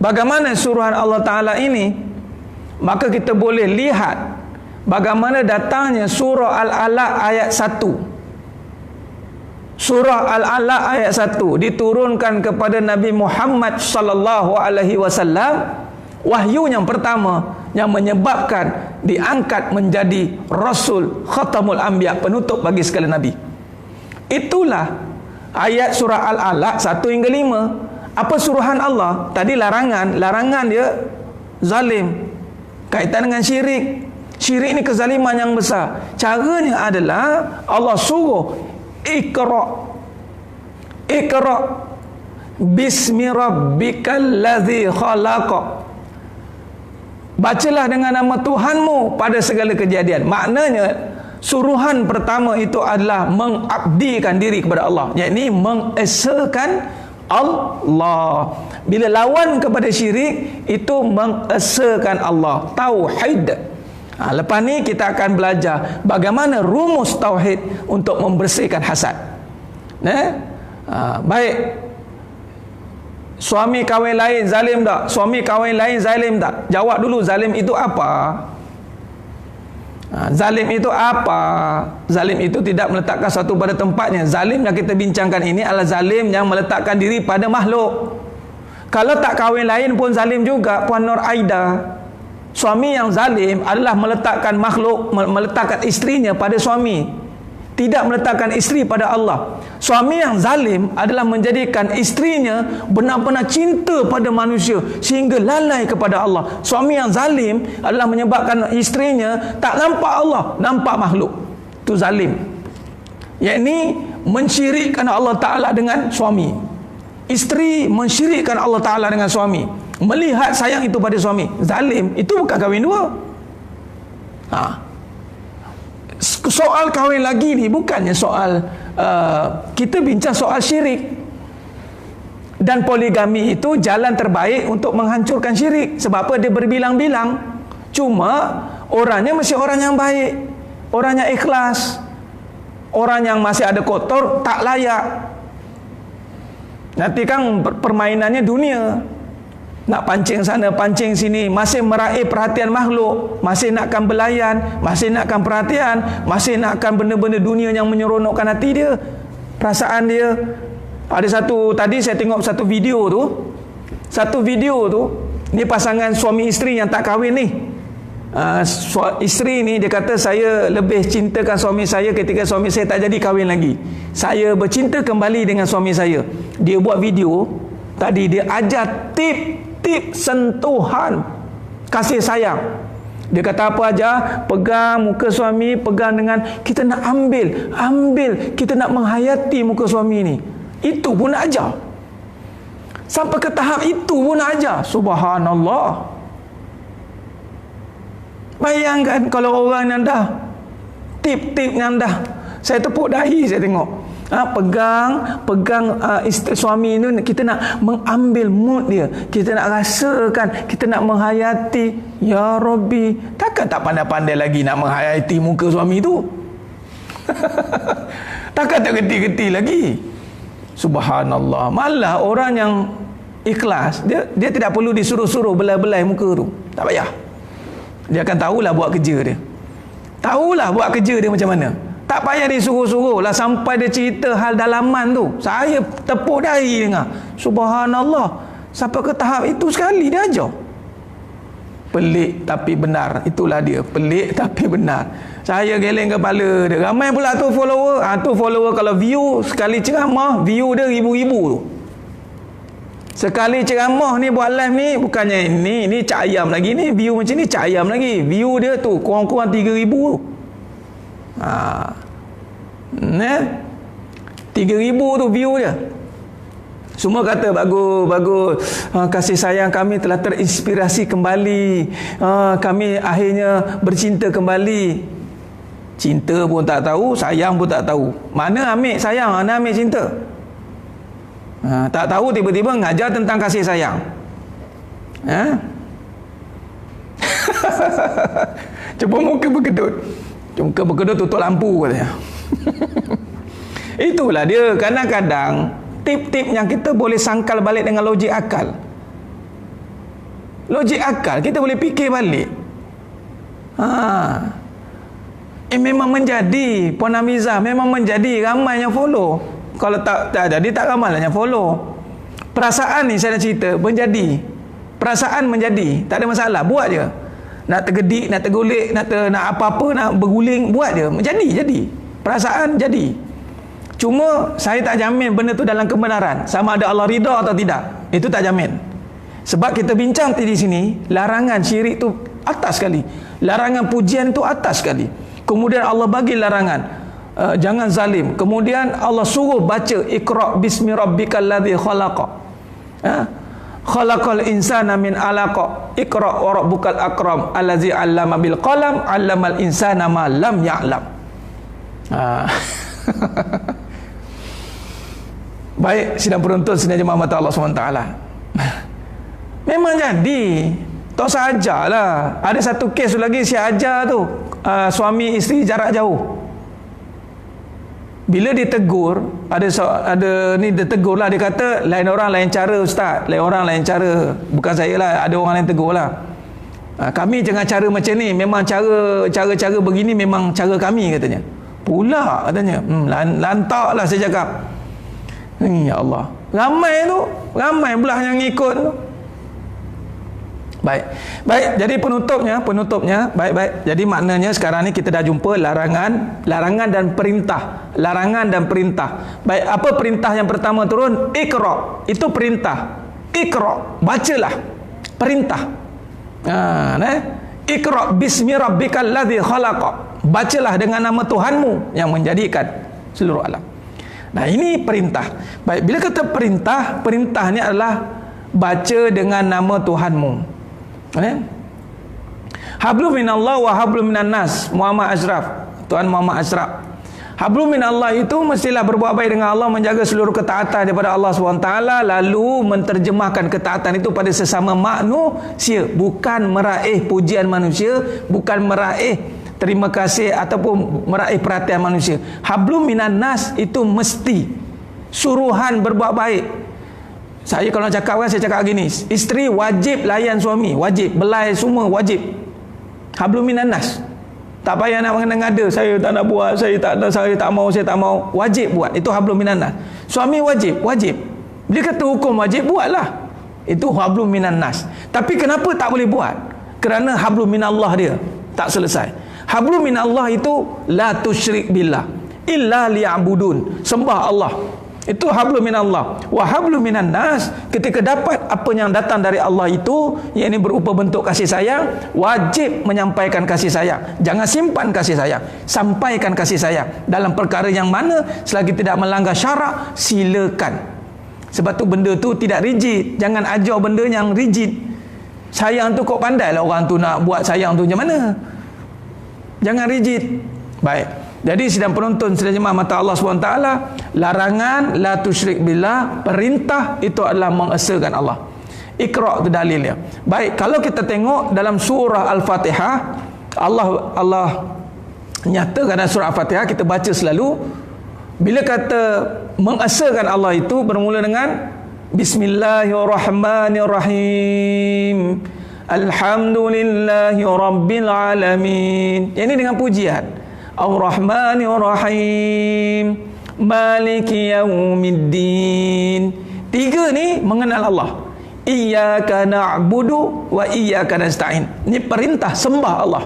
bagaimana suruhan Allah Ta'ala ini. Maka kita boleh lihat bagaimana datangnya surah Al-Alaq ayat 1. Surah Al-Alaq ayat 1 diturunkan kepada Nabi Muhammad sallallahu alaihi wasallam, wahyu yang pertama yang menyebabkan diangkat menjadi Rasul Khatamul Anbiya, penutup bagi segala nabi. Itulah ayat surah Al-Alaq 1 hingga 5. Apa suruhan Allah? Tadi larangan dia zalim. Kaitan dengan syirik. Syirik ni kezaliman yang besar. Caranya adalah Allah suruh Iqra bismi rabbikal ladzi khalaq. Bacalah dengan nama Tuhanmu pada segala kejadian. Maknanya suruhan pertama itu adalah mengabdikan diri kepada Allah, yakni mengesakan Allah. Bila lawan kepada syirik itu mengesakan Allah, tauhid. Lepas ni kita akan belajar bagaimana rumus tauhid untuk membersihkan hasad. Baik. Suami kahwin lain zalim tak? Suami kahwin lain zalim tak? Jawab dulu, zalim itu apa? Zalim itu apa? Zalim itu tidak meletakkan sesuatu pada tempatnya. Zalim yang kita bincangkan ini adalah zalim yang meletakkan diri pada makhluk. Kalau tak kahwin lain pun zalim juga, Puan Nur Aida. Suami yang zalim adalah meletakkan makhluk, meletakkan isterinya pada suami, tidak meletakkan isteri pada Allah. Suami yang zalim adalah menjadikan isterinya benar-benar cinta pada manusia sehingga lalai kepada Allah. Suami yang zalim adalah menyebabkan isterinya tak nampak Allah, nampak makhluk. Itu zalim. Yakni mensyirikkan Allah Ta'ala dengan suami. Isteri mensyirikkan Allah Ta'ala dengan suami, melihat sayang itu pada suami. Zalim. Itu bukan kahwin dua. Soal kahwin lagi ni bukannya soal kita bincang soal syirik. Dan poligami itu jalan terbaik untuk menghancurkan syirik. Sebab apa? Dia berbilang-bilang. Cuma orangnya mesti orang yang baik, orang yang ikhlas. Orang yang masih ada kotor tak layak. Nanti kan permainannya dunia, nak pancing sana, pancing sini, masih meraih perhatian makhluk, masih nakkan belayan, masih nakkan perhatian, masih nakkan benda-benda dunia yang menyeronokkan hati dia, perasaan dia. Ada satu, tadi saya tengok satu video tu, ni pasangan suami isteri yang tak kahwin ni. Isteri ni dia kata, saya lebih cintakan suami saya ketika suami saya tak jadi kahwin lagi. Saya bercinta kembali dengan suami saya. Dia buat video tadi, dia ajar tip sentuhan kasih sayang. Dia kata apa aja, pegang muka suami, pegang dengan, kita nak ambil, kita nak menghayati muka suami ni. Itu pun nak ajar. Sampai ke tahap itu pun nak ajar. Subhanallah. Bayangkan kalau orang yang dah tip yang dah, saya tepuk dahi saya tengok. Pegang isteri suami itu, kita nak mengambil mood dia, kita nak rasakan, kita nak menghayati. Ya Rabbi, takkan tak pandai-pandai lagi nak menghayati muka suami itu? Takkan tak geti-geti lagi? Subhanallah. Malah orang yang ikhlas, dia tidak perlu disuruh-suruh belai-belai muka tu. Tak payah. Dia akan tahulah buat kerja dia. Tahulah buat kerja dia macam mana. Tak payah disuruh-suruh lah sampai dia cerita hal dalaman tu. Saya tepuk dahi dengar. Subhanallah. Sampai ke tahap itu sekali dia ajar. Pelik tapi benar. Itulah dia. Pelik tapi benar. Saya geleng kepala dia. Ramai pula tu follower. Tu follower kalau view sekali ceramah, view dia ribu-ribu tu. Sekali ceramah ni buat live ni, bukannya ni cak ayam lagi ni, view macam ni cak ayam lagi. View dia tu kurang-kurang 3,000 tu. Nah, 3,000 tu view je. Semua kata bagus, kasih sayang kami telah terinspirasi kembali, kami akhirnya bercinta kembali. Cinta pun tak tahu, sayang pun tak tahu. Mana ambil sayang, mana ambil cinta? Tak tahu, tiba-tiba ngajar tentang kasih sayang. Cuba muka berkedut, tutup lampu katanya. Itulah dia, kadang-kadang tip-tip yang kita boleh sangkal balik dengan logik akal. Logik akal kita boleh fikir balik. Memang menjadi Puan Hamizah, memang menjadi ramai yang follow. Kalau tak jadi tak ramai lah yang follow. Perasaan ni saya nak cerita menjadi. Perasaan menjadi, tak ada masalah, buat je. Nak tergedik, nak tergolek, nak apa-apa, nak berguling, buat je. Jadi. Perasaan jadi. Cuma saya tak jamin benda tu dalam kebenaran, sama ada Allah ridha atau tidak. Itu tak jamin. Sebab kita bincang di sini, larangan syirik tu atas sekali. Larangan pujian tu atas sekali. Kemudian Allah bagi larangan, jangan zalim. Kemudian Allah suruh baca Iqra bismi rabbikal ladzi khalaqa. Khalaqal insana min 'alaq. Iqra wa rabbukal akram allazi 'allama bil qalam 'allamal insana ma lam ya'lam. Baik, sidang penonton, sidang jemaah mata Allah SWT. Memang jadi. Tak usah ajarlah. Ada satu kes lagi saya ajar tu, suami isteri jarak jauh. Bila ditegur, ada ni ditegur lah, dia kata lain orang lain cara ustaz, lain orang lain cara. Bukan saya lah, ada orang lain tegur lah. Kami jangan cara macam ni, memang cara begini memang cara kami katanya. Pula katanya, lantak lah saya cakap. Ya Allah, ramai belah yang ikut tu. Baik. Jadi penutupnya, baik. Jadi maknanya sekarang ni kita dah jumpa larangan dan perintah. Larangan dan perintah. Baik, apa perintah yang pertama turun? Iqra. Itu perintah. Iqra, bacalah. Perintah. Iqra bismi rabbikal ladzi khalaqa. Bacalah dengan nama Tuhanmu yang menjadikan seluruh alam. Nah, ini perintah. Baik, bila kata perintah ni adalah baca dengan nama Tuhanmu. Hablum minallah wa hablum minan nas. Muhammad Ashraf, Tuan Muhammad Ashraf. Hablum minallah itu mestilah berbuat baik dengan Allah, menjaga seluruh ketaatan daripada Allah SWT, lalu menterjemahkan ketaatan itu pada sesama manusia, bukan meraih pujian manusia, bukan meraih terima kasih ataupun meraih perhatian manusia. Hablum minan nas itu mesti suruhan berbuat baik. Saya kalau cakap kan, saya cakap gini, isteri wajib layan suami, wajib belai semua, wajib. Hablum minan nas. Tak payah nak mengada-ngada, saya tak nak buat, saya tak mau. Wajib buat. Itu hablum minan nas. Suami wajib. Dia kata hukum wajib, buatlah. Itu hablum minan nas. Tapi kenapa tak boleh buat? Kerana hablum minallah dia tak selesai. Hablum minallah itu la tusyrik billah illa liya'budun. Sembah Allah. Itu hablum minallah. Wa hablum minan nas, ketika dapat apa yang datang dari Allah itu, yang ini berupa bentuk kasih sayang, wajib menyampaikan kasih sayang. Jangan simpan kasih sayang, sampaikan kasih sayang dalam perkara yang mana selagi tidak melanggar syarak, silakan. Sebab tu benda tu tidak rigid. Jangan ajar benda yang rigid. Sayang tu kau pandai lah orang tu nak buat sayang tu macam mana. Jangan rigid. Baik. Jadi sidang penonton, sidang jemaah mata Allah SWT, larangan la tusyrik billah, perintah itu adalah mengesakan Allah. Iqra itu dalilnya. Baik, kalau kita tengok dalam surah Al-Fatihah, Allah nyatakan dalam surah Al-Fatihah, kita baca selalu, bila kata mengesakan Allah itu bermula dengan Bismillahirrahmanirrahim, Alhamdulillahi Rabbil Alamin. Ini dengan pujian. Ar-Rahmanir-Rahim, Maliki Yaumiddin. Tiga ni mengenal Allah. Iyyaka na'budu wa iyyaka nasta'in. Ini perintah sembah Allah.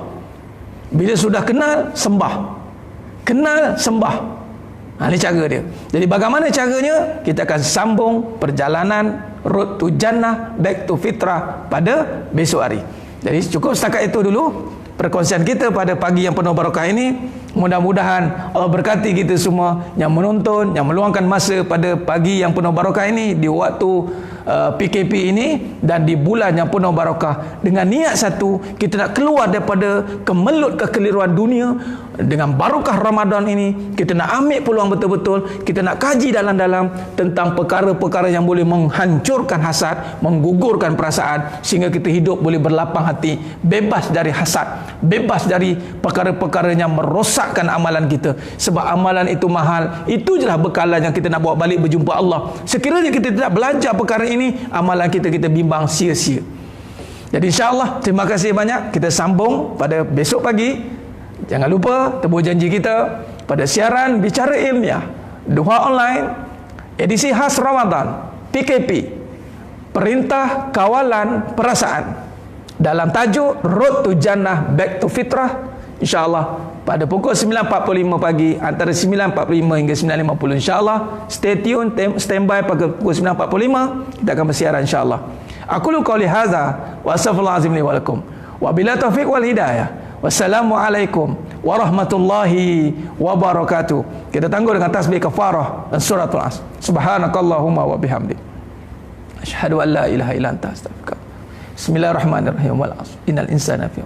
Bila sudah kenal, sembah. Kenal, sembah. Ini cara dia. Jadi bagaimana caranya? Kita akan sambung perjalanan Road to Jannah, Back to Fitrah pada besok hari. Jadi cukup setakat itu dulu. perkongsian kita pada pagi yang penuh barakah ini. Mudah-mudahan Allah berkati kita semua yang menonton, yang meluangkan masa pada pagi yang penuh barakah ini, di waktu PKP ini dan di bulan yang penuh barakah, dengan niat satu, kita nak keluar daripada kemelut kekeliruan dunia. Dengan barakah Ramadan ini, kita nak ambil peluang betul-betul, kita nak kaji dalam-dalam tentang perkara-perkara yang boleh menghancurkan hasad, menggugurkan perasaan, sehingga kita hidup boleh berlapang hati, bebas dari hasad, bebas dari perkara-perkara yang merosakkan amalan kita. Sebab amalan itu mahal. Itu jelah bekalan yang kita nak bawa balik berjumpa Allah. Sekiranya kita tidak belajar perkara ini, amalan kita bimbang sia-sia. Jadi insya-Allah, terima kasih banyak. Kita sambung pada besok pagi. Jangan lupa tebus janji kita pada siaran Bicara Ilmiah, Duha Online, edisi khas Ramadan, PKP, Perintah Kawalan Perasaan, dalam tajuk Road to Jannah Back to Fitrah. InsyaAllah pada pukul 9.45 pagi, antara 9.45 hingga 9.50. InsyaAllah stay tune, standby pada pukul 9.45. Kita akan bersiaran insyaAllah. Aku lu qauli hadza wa astaghfirullahalazim li wa lakum. Wa bila taufiq wal hidayah. Wassalamualaikum warahmatullahi wabarakatuh. Kita tangguh dengan tasbih kafarah dan suratul Asr. Subhanakallahumma wa bihamdik, asyhadu an la ilaha illa anta, astaghfiruka. Bismillahirrahmanirrahim. Wal 'asr innal insana fi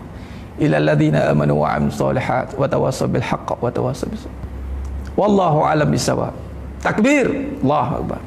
illa alladziina amanu wa 'amilus shalihat wa tawassaw bil haqqi wa tawassaw bis sabr. Wallahu a'lam bissawab. Takbir, Allahu akbar.